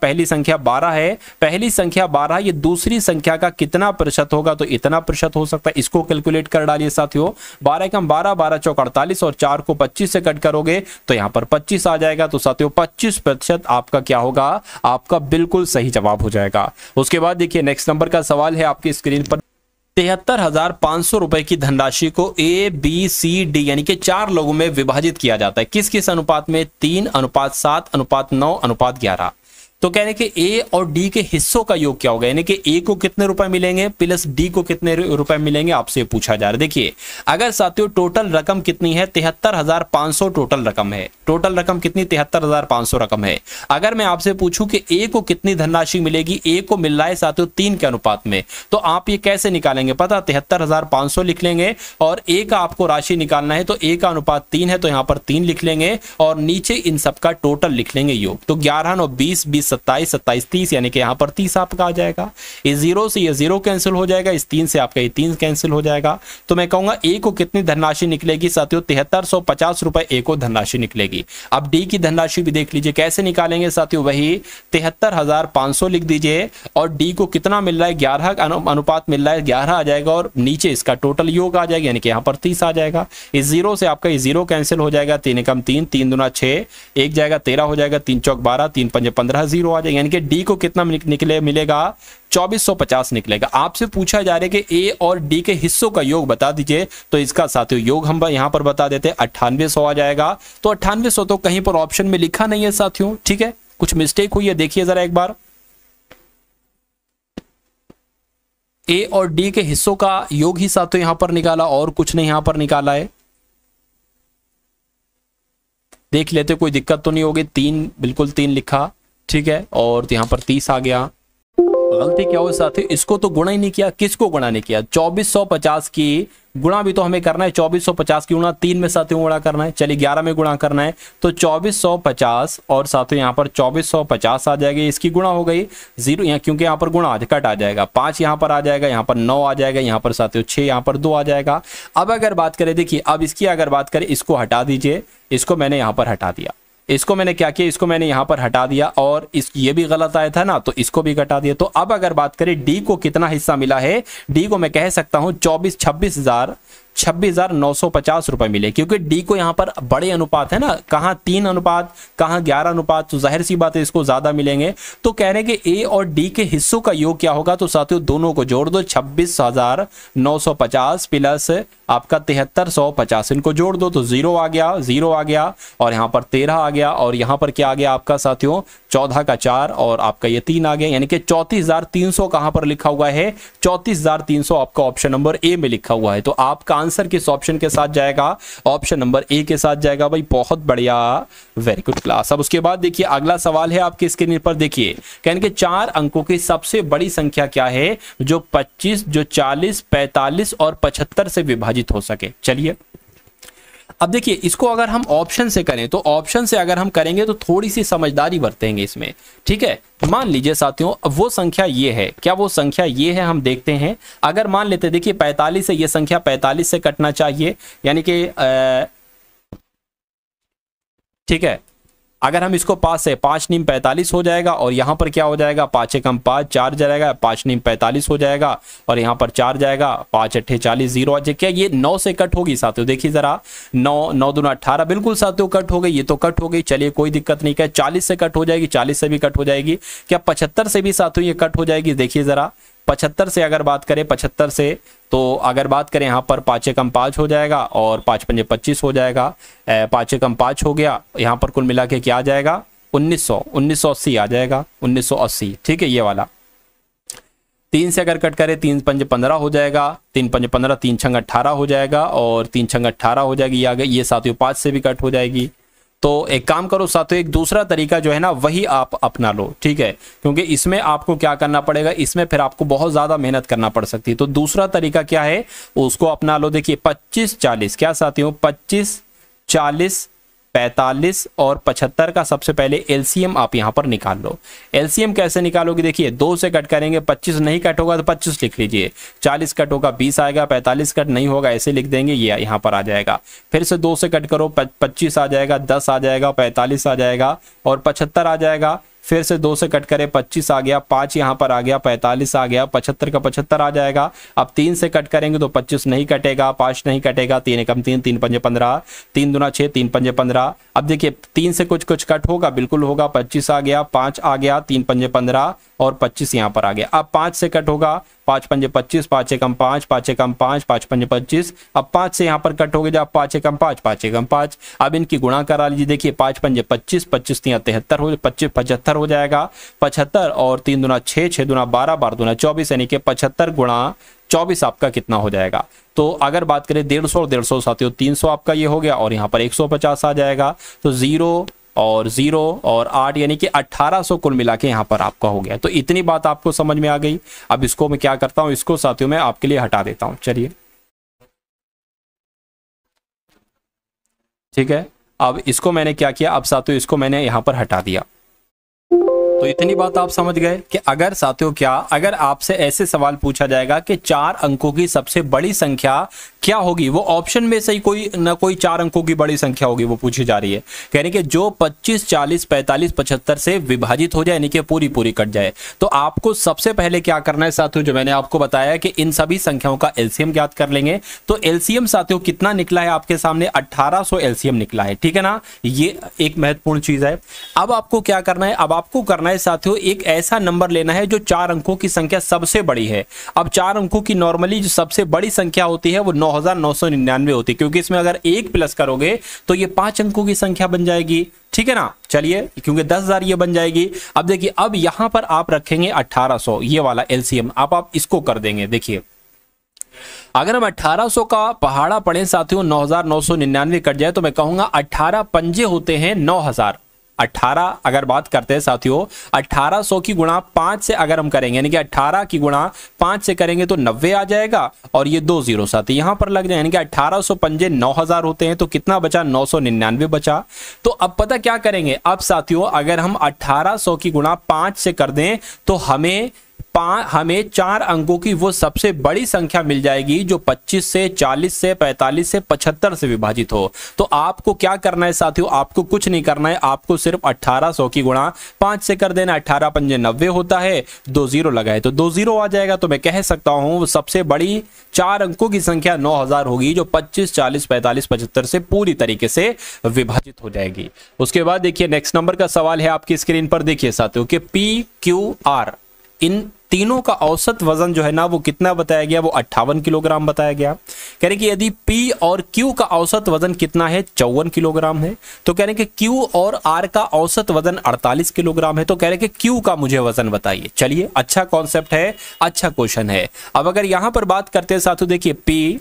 12 है, पहली संख्या 12, ये दूसरी संख्या का कितना प्रतिशत होगा, तो इतना प्रतिशत हो सकता है। इसको कैलकुलेट कर डालिए साथियों, 12 कम 12, 12 चौक 48 और 4 को 25 से कट करोगे तो यहां पर 25 आ जाएगा। तो साथियों 25% आपका क्या होगा, आपका बिल्कुल सही जवाब हो जाएगा। उसके बाद देखिए नेक्स्ट नंबर का सवाल है आपकी स्क्रीन पर, 73,500 रुपए की धनराशि को ए बी सी डी यानी कि 4 लोगों में विभाजित किया जाता है, किस किस अनुपात में, 3:7:9:11। तो कहने के ए और डी के हिस्सों का योग क्या होगा, यानी कि ए को कितने रुपए मिलेंगे प्लस डी को कितने रुपए मिलेंगे, आपसे पूछा जा रहा है। देखिए अगर साथियों टोटल रकम कितनी है, 73,500 टोटल रकम है, टोटल रकम कितनी 73,500 रकम है। अगर मैं आपसे पूछूं कि ए को कितनी धनराशि मिलेगी, ए को मिल रहा है साथियों 3 के अनुपात में, तो आप ये कैसे निकालेंगे, पता 73,500 लिख लेंगे और ए का आपको राशि निकालना है, तो ए का अनुपात 3 है, तो यहां पर 3 लिख लेंगे और नीचे इन सबका टोटल लिख लेंगे योग। तो 11 9 20 20 27 27 30, यानी कि यहां पर 30 आपका आ जाएगा। इस 0 से ये 0 कैंसिल हो जाएगा, इस 3 से आपका ये 3 कैंसिल हो जाएगा। तो मैं कहूंगा ए को कितनी धनराशि निकलेगी साथियों, 7350 रुपए ए को धनराशि निकलेगी। अब डी की धनराशि भी देख लीजिए कैसे निकालेंगे साथियों, वही 73,500 लिख दीजिए और डी को कितना मिल रहा है, 11 अनुपात मिल रहा है, 11 आ जाएगा और नीचे इसका टोटल योग आ जाएगा, यानी कि यहां पर 30 आ जाएगा। इस 0 से आपका ये 0 कैंसिल हो जाएगा, 3 कम 3, 3 दूना 6, 1 जाएगा 13 हो जाएगा, 3 चौक 12, 3 पंजे 15, 0 आ जाएगा, यानी कि डी को कितना मिलेगा 2450 निकलेगा। आपसे पूछा जा रहा है कि ए और डी के हिस्सों का योग बता दीजिए, तो इसका साथियों योग हम यहां पर बता देते हैं 9800 आ जाएगा। तो 9800 तो कहीं पर ऑप्शन में लिखा नहीं है साथियों, ठीक है, कुछ मिस्टेक हुई है, देखिए जरा एक बार। ए और डी के हिस्सों का योग ही साथियों यहां पर निकाला और कुछ नहीं यहां पर निकाला है, देख लेते कोई दिक्कत तो नहीं होगी। 3 बिल्कुल 3 लिखा, ठीक है, और यहां पर 30 आ गया। गलती क्या हो साथियों, इसको तो गुणा ही नहीं किया, किसको गुणा नहीं किया, 2450 की गुणा भी तो हमें करना है, 2450 की गुणा 3 में साथियों गुणा करना है, चलिए 11 में गुणा करना है, तो 2450 और साथियों यहाँ पर 2450 आ जाएगी, इसकी गुणा हो गई 0 यहाँ, क्योंकि यहाँ पर गुणा कट आ जाएगा, 5 यहाँ पर आ जाएगा, यहाँ पर 9 आ जाएगा, यहाँ पर साथियों 6, यहाँ पर 2 आ जाएगा। अब अगर बात करें, देखिए अब इसकी अगर बात करें, इसको हटा दीजिए, इसको मैंने यहाँ पर हटा दिया, इसको मैंने क्या किया, इसको मैंने यहां पर हटा दिया और ये भी गलत आया था ना, तो इसको भी घटा दिया। तो अब अगर बात करें डी को कितना हिस्सा मिला है, डी को मैं कह सकता हूं 26,950 रुपए मिले, क्योंकि डी को यहां पर बड़े अनुपात है ना, कहां 3 अनुपात कहां 11 अनुपात, तो जाहिर सी बात है इसको ज्यादा मिलेंगे। तो कह रहे हैं कि ए और डी के हिस्सों का योग क्या होगा, तो साथियों दोनों को जोड़ दो, 26,950 प्लस आपका 7350, इनको जोड़ दो तो 0 आ गया, 0 आ गया और यहां पर 13 आ गया और यहां पर क्या आ गया आपका साथियों 14 का 4 और आपका ये 3 आ गया, यानी कि 34,300 कहां पर लिखा हुआ है, 34,300 आपका ऑप्शन नंबर ए में लिखा हुआ है। तो आपका आंसर किस ऑप्शन के साथ जाएगा, ऑप्शन नंबर ए के साथ जाएगा। भाई बहुत बढ़िया, वेरी गुड क्लास। अब उसके बाद देखिए अगला सवाल है आपकी स्क्रीन पर, देखिए कहने के 4 अंकों की सबसे बड़ी संख्या क्या है जो 25, जो 40, 45 और 75 से विभाजित हो सके। चलिए अब देखिए इसको अगर हम ऑप्शन से करें तो ऑप्शन से अगर हम करेंगे तो थोड़ी सी समझदारी बरतेंगे इसमें, ठीक है। मान लीजिए साथियों वो संख्या ये है, क्या वो संख्या ये है, हम देखते हैं। अगर मान लेते देखिए 45 है, ये संख्या 45 से कटना चाहिए, यानी कि ठीक है। अगर हम इसको 5 से 5 नीम 45 हो जाएगा, और यहाँ पर क्या हो जाएगा 5 एकम 5 4 जाएगा, 5 नीम 45 हो जाएगा, और यहाँ पर 4 जाएगा, 5 अट्ठे 40 0 आ जाए। क्या ये 9 से कट होगी साथियों? देखिए जरा 9 9 दूना 18, बिल्कुल साथियों कट हो गई, ये तो कट हो गई। चलिए कोई दिक्कत नहीं। क्या 40 से कट हो जाएगी? 40 से भी कट हो जाएगी। क्या 75 से भी साथियों ये कट हो जाएगी? देखिए जरा 75 से अगर बात करें, 75 से तो अगर बात करें यहाँ पर 5 एकम 5 हो जाएगा, और 5 पंजे 25 हो जाएगा, 5 एकम 5 हो गया। यहाँ पर कुल मिला के क्या आ जाएगा 1980 आ जाएगा, 1980, ठीक है। ये वाला 3 से अगर कट करें 3 पंजे 15 हो जाएगा, 3 पंजे 15, 3 छंग 18 हो जाएगा, और 3 छंग 18 हो जाएगी। ये आ गई। ये साथियों 5 से भी कट हो जाएगी। तो एक काम करो साथियों, एक दूसरा तरीका जो है ना वही आप अपना लो, ठीक है, क्योंकि इसमें आपको क्या करना पड़ेगा, इसमें फिर आपको बहुत ज्यादा मेहनत करना पड़ सकती है। तो दूसरा तरीका क्या है उसको अपना लो। देखिए 25 40, क्या साथियों 25 40 45 और 75 का सबसे पहले एलसीएम आप यहां पर निकाल लो। एलसीएम कैसे निकालोगे? देखिए 2 से कट करेंगे, 25 नहीं कट होगा तो 25 लिख लीजिए, 40 कट होगा 20 आएगा, 45 कट नहीं होगा ऐसे लिख देंगे, ये यहां पर आ जाएगा। फिर से 2 से कट करो, 25 आ जाएगा, 10 आ जाएगा, 45 आ जाएगा, और 75 आ जाएगा। फिर से 2 से कट करें, 25 आ गया, 5 यहाँ पर आ गया, 45 आ गया, 75 का 75 आ जाएगा। अब 3 से कट करेंगे तो 25 नहीं कटेगा, 5 नहीं कटेगा, 3 एकम 3, 3 पंजे 15, 3 दूना 6, 3 पंजे 15। अब देखिए 3 से कुछ कट होगा, बिल्कुल होगा, 25 आ गया, 5 आ गया, 3 पंजे 15, और 25 यहाँ पर आ गया। अब 5 से कट होगा, 5 पंजे 25, 5 एकम 5, 5 एकम 5, 5 पंजे 25। अब 5 से यहाँ पर कट हो गया, जब 5 एकम 5, 5 एकम 5। अब इनकी गुणा करा लीजिए। देखिए 5 पंजे 25, 25 3 73 हो, 25 75 हो जाएगा, 75 और 3 दूना 6, 6 दूना 12, 12 दूना 24, यानी कि 75 गुणा 24 आपका कितना हो जाएगा? तो अगर बात करें 150 और 150 साथियों 300 आपका ये हो गया, और यहाँ पर 150 आ जाएगा। तो 0 और 0 और 8 यानी कि 1800 कुल मिला के यहाँ पर आपका हो गया। तो इतनी बात आपको समझ में आ गई। अब इसको मैं क्या करता हूँ, इसको साथियों मैं आपके लिए हटा देता हूँ। चलिए ठीक है, अब इसको मैंने क्या किया, अब साथियों इसको मैंने यहाँ पर हटा दिया। तो इतनी बात आप समझ गए कि अगर साथियों क्या, अगर आपसे ऐसे सवाल पूछा जाएगा कि 4 अंकों की सबसे बड़ी संख्या क्या होगी, वो ऑप्शन में से ही कोई ना कोई 4 अंकों की बड़ी संख्या होगी वो पूछी जा रही है, कहने कि जो 25 40 45 75 से विभाजित हो जाए, यानी कि पूरी पूरी कट जाए। तो आपको सबसे पहले क्या करना है साथियों, जो मैंने आपको बताया कि इन सभी संख्याओं का एलसीएम ज्ञात कर लेंगे। तो एलसीएम साथियों कितना निकला है आपके सामने, 1800 एलसीएम निकला है, ठीक है ना। ये एक महत्वपूर्ण चीज है। अब आपको क्या करना है, अब आपको करना है साथियों एक ऐसा नंबर लेना है जो 4 अंकों की संख्या सबसे बड़ी है। अब 4 अंकों की नॉर्मली जो सबसे बड़ी संख्या होती है वो 9999 होती है, क्योंकि इसमें अगर 1 प्लस करोगे तो ये 5 अंकों की संख्या बन जाएगी, ठीक है ना। चलिए क्योंकि 10,000 ये बन जाएगी। अब देखिए अब यहां पर आप रखेंगे 1800, ये वाला एलसीएम आप इसको कर देंगे। देखिए अगर हम 1800 का पहाड़ा पढ़े साथियों, 9999 कट जाए तो मैं कहूंगा 18 पंजे होते हैं 9000। 18 अगर बात करते हैं साथियों, 1800 की गुणा 5 से अगर हम करेंगे, यानी कि 18 की गुणा 5 से करेंगे तो 90 आ जाएगा, और ये 2 जीरो साथी यहां पर लग जाए, यानी कि 1800 पंजे 9000 होते हैं। तो कितना बचा, 999 बचा। तो अब पता क्या करेंगे, अब साथियों अगर हम 1800 की गुणा 5 से कर दें तो हमें 4 अंकों की वो सबसे बड़ी संख्या मिल जाएगी जो 25 से 40 से 45 से 75 से विभाजित हो। तो आपको क्या करना है साथियों, आपको कुछ नहीं करना है, आपको सिर्फ 1800 की गुणा 5 से कर देना। 18 पंजे 90 होता है, 2 जीरो लगाए तो 2 जीरो आ जाएगा। तो मैं कह सकता हूं सबसे बड़ी 4 अंकों की संख्या 9000 होगी, जो 25 40 45 75 से पूरी तरीके से विभाजित हो जाएगी। उसके बाद देखिए नेक्स्ट नंबर का सवाल है आपकी स्क्रीन पर, देखिए साथियों कि PQR इन तीनों का औसत वजन जो है ना वो कितना बताया गया, वो 58 किलोग्राम बताया गया। कह रहे कि यदि P और Q का औसत वजन कितना है, 54 किलोग्राम है। तो कह रहे कि Q और R का औसत वजन 48 किलोग्राम है। तो कह रहे कि Q का मुझे वजन बताइए। चलिए अच्छा कॉन्सेप्ट है, अच्छा क्वेश्चन है। अब अगर यहां पर बात करते हैं साथियों, देखिए P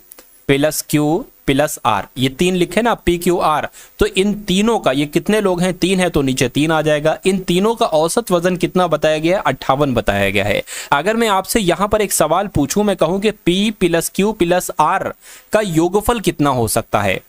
plus Q plus R, ये 3 लिखे ना PQR, तो इन तीनों का, ये कितने लोग हैं, 3 है तो नीचे 3 आ जाएगा। इन तीनों का औसत वजन कितना बताया गया है, 58 बताया गया है। अगर मैं आपसे यहां पर एक सवाल पूछूं, मैं कहूं कि P plus Q plus R का योगफल कितना हो सकता है,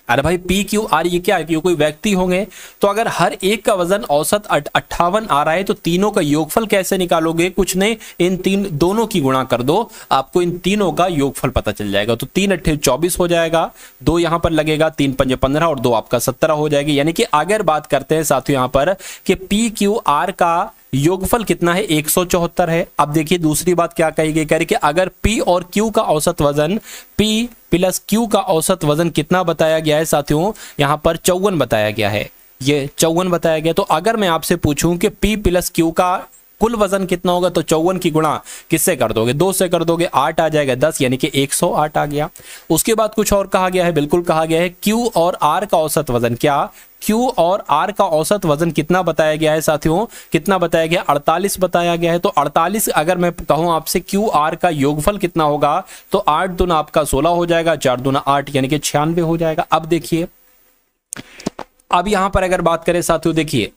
अरे भाई पी क्यू आर ये क्या है, कि कोई व्यक्ति होंगे, तो अगर हर एक का वजन औसत 58 आ रहा है तो तीनों का योगफल कैसे निकालोगे? कुछ नहीं, इन तीन दोनों की गुणा कर दो, आपको इन तीनों का योगफल पता चल जाएगा। तो 3 अट्ठे 24 हो जाएगा, 2 यहां पर लगेगा, 3 पंजे 15 और 2 आपका 17 हो जाएगी। यानी कि अगर बात करते हैं साथियों यहां पर कि पी क्यू आर का योगफल कितना है, 174 है। अब देखिए दूसरी बात क्या कही गई, कह रही कि अगर P और Q का औसत वजन, P प्लस Q का औसत वजन कितना बताया गया है साथियों, यहां पर 54 बताया गया है, ये 54 बताया गया। तो अगर मैं आपसे पूछूं कि P प्लस Q का कुल वजन कितना होगा, तो 54 की गुणा किससे कर दोगे? 2 से कर दोगे, 8 आ जाएगा, 10 यानी कि 108 आ गया। उसके बाद कुछ और कहा गया है, बिल्कुल कहा गया है Q और R का औसत वजन, क्या Q और R का औसत वजन कितना बताया गया है साथियों, कितना बताया गया? 48 बताया गया है। तो 48 अगर मैं कहूं आपसे Q R का योगफल कितना होगा, तो 8 दूना आपका 16 हो जाएगा, 4 दूना 8 यानी कि 96 हो जाएगा। अब देखिए, अब यहां पर अगर बात करें साथियों, देखिए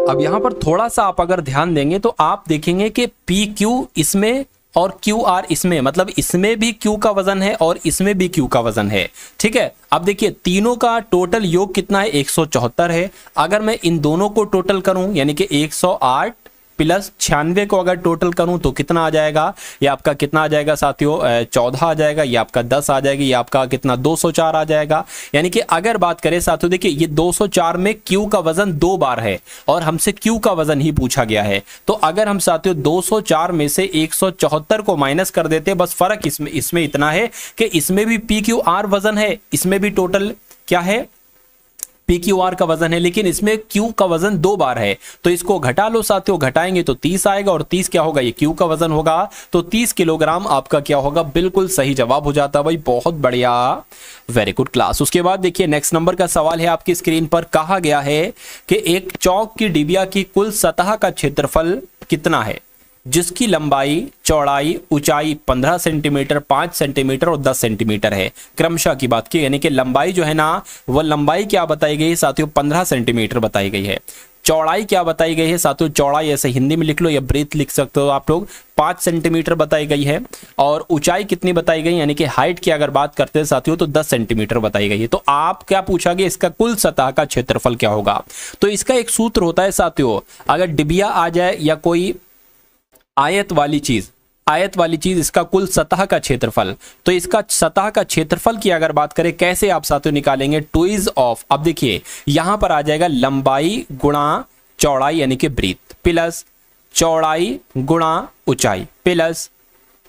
अब यहां पर थोड़ा सा आप अगर ध्यान देंगे तो आप देखेंगे कि पी क्यू इसमें और क्यू आर इसमें, मतलब इसमें भी क्यू का वजन है और इसमें भी क्यू का वजन है, ठीक है। अब देखिए तीनों का टोटल योग कितना है, 174 है। अगर मैं इन दोनों को टोटल करूं यानी कि 108 प्लस 96 को अगर टोटल करूं तो कितना आ जाएगा, ये आपका कितना आ जाएगा साथियों, 14 आ जाएगा, ये आपका 10 आ जाएगी, ये आपका कितना 204 आ जाएगा। यानी कि अगर बात करें साथियों, देखिए ये 204 में क्यू का वजन 2 बार है और हमसे क्यू का वजन ही पूछा गया है। तो अगर हम साथियों 204 में से 174 को माइनस कर देते, बस फर्क इसमें इतना है कि इसमें भी पी क्यू आर वजन है, इसमें भी टोटल क्या है, पी क्यू आर का वजन है, लेकिन इसमें क्यू का वजन 2 बार है। तो इसको घटा लो साथियों, घटाएंगे तो 30 आएगा और 30 क्या होगा, ये क्यू का वजन होगा, तो 30 किलोग्राम आपका क्या होगा, बिल्कुल सही जवाब हो जाता है भाई, बहुत बढ़िया, वेरी गुड क्लास। उसके बाद देखिए नेक्स्ट नंबर का सवाल है आपकी स्क्रीन पर, कहा गया है कि एक चौक की डिबिया की कुल सतह का क्षेत्रफल कितना है, जिसकी लंबाई, चौड़ाई, ऊंचाई 15 सेंटीमीटर, 5 सेंटीमीटर और 10 सेंटीमीटर है। क्रमशः की बात की, यानी कि लंबाई जो है ना, वह लंबाई क्या बताई गई है साथियों, 15 सेंटीमीटर बताई गई है। चौड़ाई क्या बताई गई है साथियों, चौड़ाई ऐसे हिंदी में लिख लो या ब्रीथ लिख सकते हो आप लोग, 5 सेंटीमीटर बताई गई है। और ऊंचाई कितनी बताई गई, यानी कि हाइट की अगर बात करते हैं साथियों तो 10 सेंटीमीटर बताई गई है। तो आप क्या पूछा गया, इसका कुल सतह का क्षेत्रफल क्या होगा? तो इसका एक सूत्र होता है साथियों, अगर डिबिया आ जाए या कोई आयत वाली चीज, इसका कुल सतह का क्षेत्रफल, तो इसका सतह का क्षेत्रफल की अगर बात करें कैसे आप साथियों निकालेंगे, ट्विज ऑफ, अब देखिए यहां पर आ जाएगा लंबाई गुणा चौड़ाई यानी कि ब्रीथ, प्लस चौड़ाई गुणा ऊंचाई, प्लस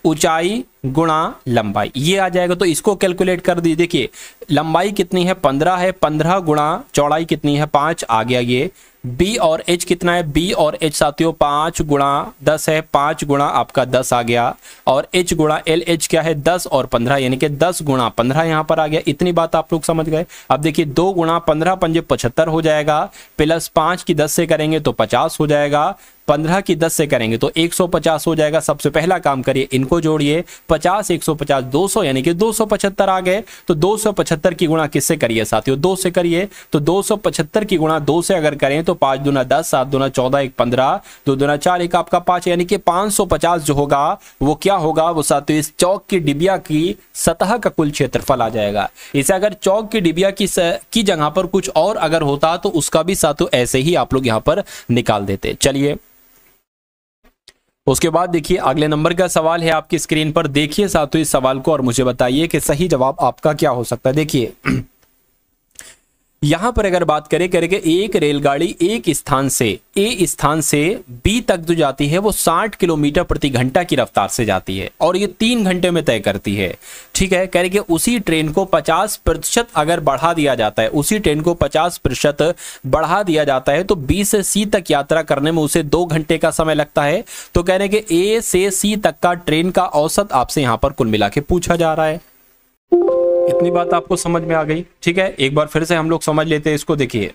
ऊंचाई गुणा लंबाई, ये आ जाएगा। तो इसको कैलकुलेट कर दी, देखिए लंबाई कितनी है, 15 है, 15 गुणा चौड़ाई कितनी है, 5 आ गया ये। बी और एच कितना है, बी और एच साथियों 5 गुणा 10 है, 5 गुणा आपका 10 आ गया, और एच गुणा एल एच क्या है, 10 और 15 यानी कि 10 गुणा 15 यहां पर आ गया। इतनी बात आप लोग समझ गए। अब देखिए 2 गुणा 15 पंजे 75 हो जाएगा, प्लस 5 की 10 से करेंगे तो 50 हो जाएगा, 15 की 10 से करेंगे तो 150 हो जाएगा। सबसे पहला काम करिए, इनको जोड़िए, 50 150 200 यानी कि 275 आ गए। तो 275 की गुणा किससे करिए साथियों, 2 से करिए। तो 275 की गुणा 2 से अगर करें तो 5 दूना 10, 7 दूना 14, 1 15, 2 दूना 4, 1 आपका 5, यानी कि 550 जो होगा वो क्या होगा, वो साथियों इस चौक की डिबिया की सतह का कुल क्षेत्रफल आ जाएगा। इसे अगर चौक की डिबिया की जगह पर कुछ और अगर होता तो उसका भी साथियों ऐसे ही आप लोग यहां पर निकाल देते। चलिए उसके बाद देखिए अगले नंबर का सवाल है आपकी स्क्रीन पर, देखिए साथियों इस सवाल को और मुझे बताइए कि सही जवाब आपका क्या हो सकता है। देखिए यहां पर अगर बात करें एक रेलगाड़ी एक स्थान से ए स्थान से बी तक जो जाती है वो 60 किलोमीटर प्रति घंटा की रफ्तार से जाती है और ये 3 घंटे में तय करती है। ठीक है, कह रहे कि उसी ट्रेन को 50% अगर बढ़ा दिया जाता है, उसी ट्रेन को 50% बढ़ा दिया जाता है तो बी से सी तक यात्रा करने में उसे 2 घंटे का समय लगता है। तो कह रहे कि ए से सी तक का ट्रेन का औसत आपसे यहां पर कुल मिला के पूछा जा रहा है। इतनी बात आपको समझ में आ गई। ठीक है, एक बार फिर से हम लोग समझ लेते हैं इसको। देखिए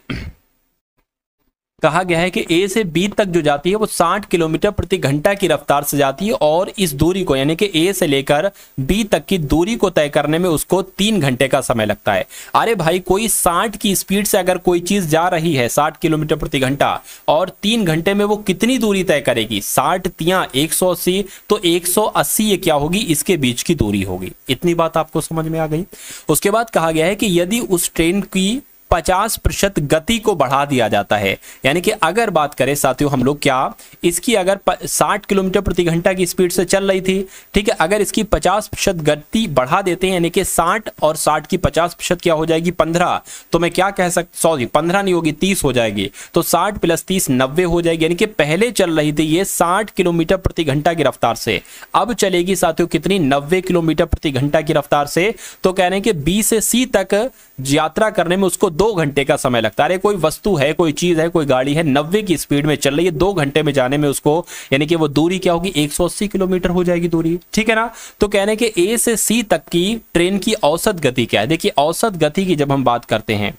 कहा गया है कि ए से बी तक जो जाती है वो 60 किलोमीटर प्रति घंटा की रफ्तार से जाती है और इस दूरी को यानी कि ए से लेकर बी तक की दूरी को तय करने में उसको 3 घंटे का समय लगता है। अरे भाई, कोई 60 की स्पीड से अगर कोई चीज जा रही है 60 किलोमीटर प्रति घंटा और 3 घंटे में वो कितनी दूरी तय करेगी? 60 तियां 180, तो 180 ये क्या होगी? इसके बीच की दूरी होगी। इतनी बात आपको समझ में आ गई। उसके बाद कहा गया है कि यदि उस ट्रेन की 50% गति को बढ़ा दिया जाता है, यानी कि अगर बात करें साथियों हम लोग क्या इसकी अगर 60 किलोमीटर प्रति घंटा की स्पीड से चल रही थी, ठीक है, अगर इसकी 50% गति बढ़ा देते हैं यानी कि 60 और 60 की 50% क्या हो जाएगी? 15। तो मैं क्या कह सकता, सॉरी 15 नहीं होगी, 30 हो जाएगी। तो 60 + 30 90 हो जाएगी। यानी कि पहले चल रही थी ये 60 किलोमीटर प्रति घंटा की रफ्तार से, अब चलेगी साथियों कितनी? 90 किलोमीटर प्रति घंटा की रफ्तार से। तो कह रहे हैं कि बी से सी तक यात्रा करने में उसको 2 घंटे का समय लगता है। अरे कोई वस्तु है, कोई चीज है, कोई गाड़ी है 90 की स्पीड में चल रही है, 2 घंटे में जाने में उसको, यानी कि वो दूरी क्या होगी? 180 किलोमीटर हो जाएगी दूरी, ठीक है ना। तो कह रहे हैं कि ए से सी तक की ट्रेन की औसत गति क्या है? देखिए औसत गति की जब हम बात करते हैं,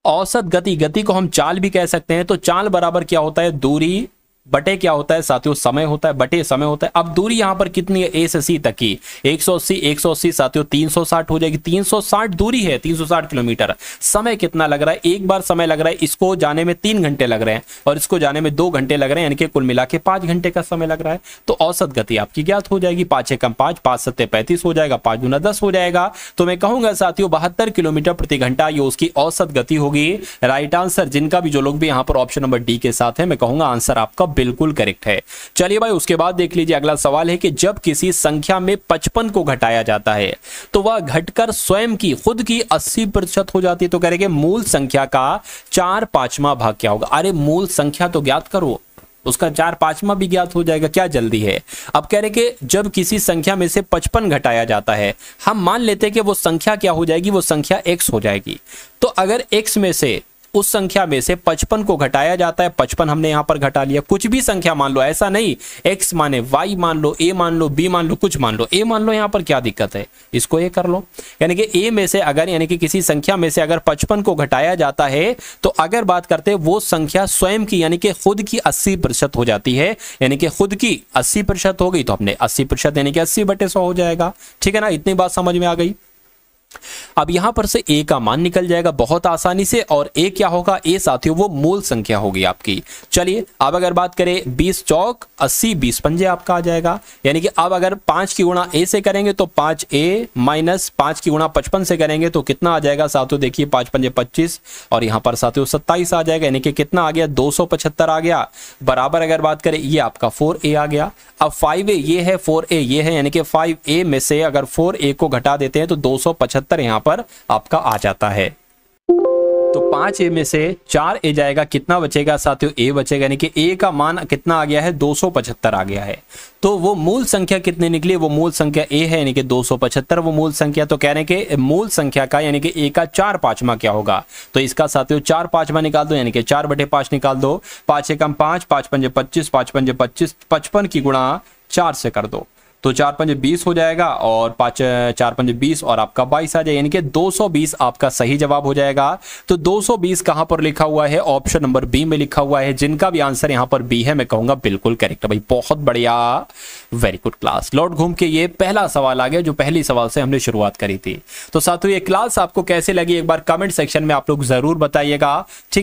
औसत गति को हम चाल भी कह सकते हैं। तो चाल बराबर क्या होता है? दूरी बटे क्या होता है साथियों? समय होता है, बटे समय होता है। अब दूरी यहां पर कितनी है? ए से सी तक की 180 साथियों 360 हो जाएगी। 360 दूरी है, 360 किलोमीटर। समय कितना लग रहा है? एक बार समय लग रहा है, इसको जाने में 3 घंटे लग रहे हैं और इसको जाने में 2 घंटे लग रहे हैं, यानी कि कुल मिला के 5 घंटे का समय लग रहा है। तो औसत गति आपकी ज्ञात हो जाएगी। 5 एकम 5, 5 सत्ते 35 हो जाएगा, 5 दूना 10 हो जाएगा। तो मैं कहूंगा साथियों 72 किलोमीटर प्रति घंटा ये उसकी औसत गति होगी। राइट आंसर, जिनका भी जो लोग भी यहां पर ऑप्शन नंबर डी के साथ है, मैं कहूंगा आंसर आपका बिल्कुल करेक्ट है। चलिए भाई, उसके बाद देख लीजिए अगला सवाल है कि जब किसी संख्या में 55 को घटाया जाता है तो वह घटकर स्वयं की खुद की 80% हो जाती है। तो कह रहे कि मूल संख्या का 4/5वां भाग क्या होगा? अरे मूल संख्या तो ज्ञात करो, उसका 4/5वां भी ज्ञात हो जाएगा, क्या जल्दी है। अब कह रहे कि जब किसी संख्या में से 55 घटाया जाता है, हम मान लेते हैं कि वो संख्या क्या हो जाएगी? वो संख्या x हो जाएगी। तो अगर x में से उस संख्या में से 55 को घटाया जाता है, 55 हमने यहां पर घटा लिया, कुछ भी संख्या मान लो, ऐसा नहीं x माने y मान लो, a मान लो, b मान लो, कुछ मान लो, a मान लो, यहां पर क्या दिक्कत है? इसको a कर लो। यानी कि a में से अगर, यानी कि किसी संख्या में से अगर 55 को घटाया जाता है तो अगर बात करते हैं वो संख्या स्वयं की यानी कि खुद की 80% हो जाती है, यानी कि खुद की 80% हो गई तो अपने 80% यानी कि 80/100 हो जाएगा, ठीक है ना। इतनी बात समझ में आ गई। अब यहां पर से a का मान निकल जाएगा बहुत आसानी से, और a क्या होगा? a साथियों वो मूल संख्या होगी आपकी। चलिए अब अगर बात करें 20 चौक 80, 20 पंजे आपका आ जाएगा। यानी कि अब अगर 5 की गुणा a से करेंगे तो 5a माइनस 5 की गुणा 55 से करेंगे तो कितना आ जाएगा साथियों? देखिए 5 पंजे 25 और यहां पर साथियों 27 आ जाएगा, यानी कि कितना आ गया? 275 आ गया। बराबर अगर बात करें ये आपका 4a आ गया। अब 5a ये है, 4a ये है, यानी कि 5a में से अगर 4a को घटा देते हैं तो 275 यहां पर आपका आ जाता है। तो 5a में से 4a जाएगा, कितना बचेगा साथियों? a बचेगा, यानी कि a का मान कितना आ गया है? 275 आ गया है। तो वो मूल संख्या कितनी निकली? वो मूल संख्या a है, यानी कि 275 वो मूल संख्या। तो कह रहे हैं कि मूल संख्या का यानी कि a का 4/5वां क्या होगा? तो इसका साथियों 4/5वां निकाल दो, यानी कि 4/5 निकाल दो। 5 एकम 5, 5 पंजे 25, 5 पंजे 25, 55 की गुणा 4 से कर दो तो 4 पंजे 20 हो जाएगा और 4 पंजे 20 और आपका 22 आ जाए, यानी कि 220 आपका सही जवाब हो जाएगा। तो 220 कहां पर लिखा हुआ है? ऑप्शन नंबर बी में लिखा हुआ है। जिनका भी आंसर यहां पर बी है, मैं कहूंगा बिल्कुल करेक्ट भाई, बहुत बढ़िया, वेरी गुड क्लास। लौट घूम के ये पहला सवाल आ गया जो पहली सवाल से हमने शुरुआत करी थी। तो साथियों ये क्लास आपको कैसे लगी एक बार कमेंट सेक्शन में आप लोग जरूर बताइएगा, ठीक।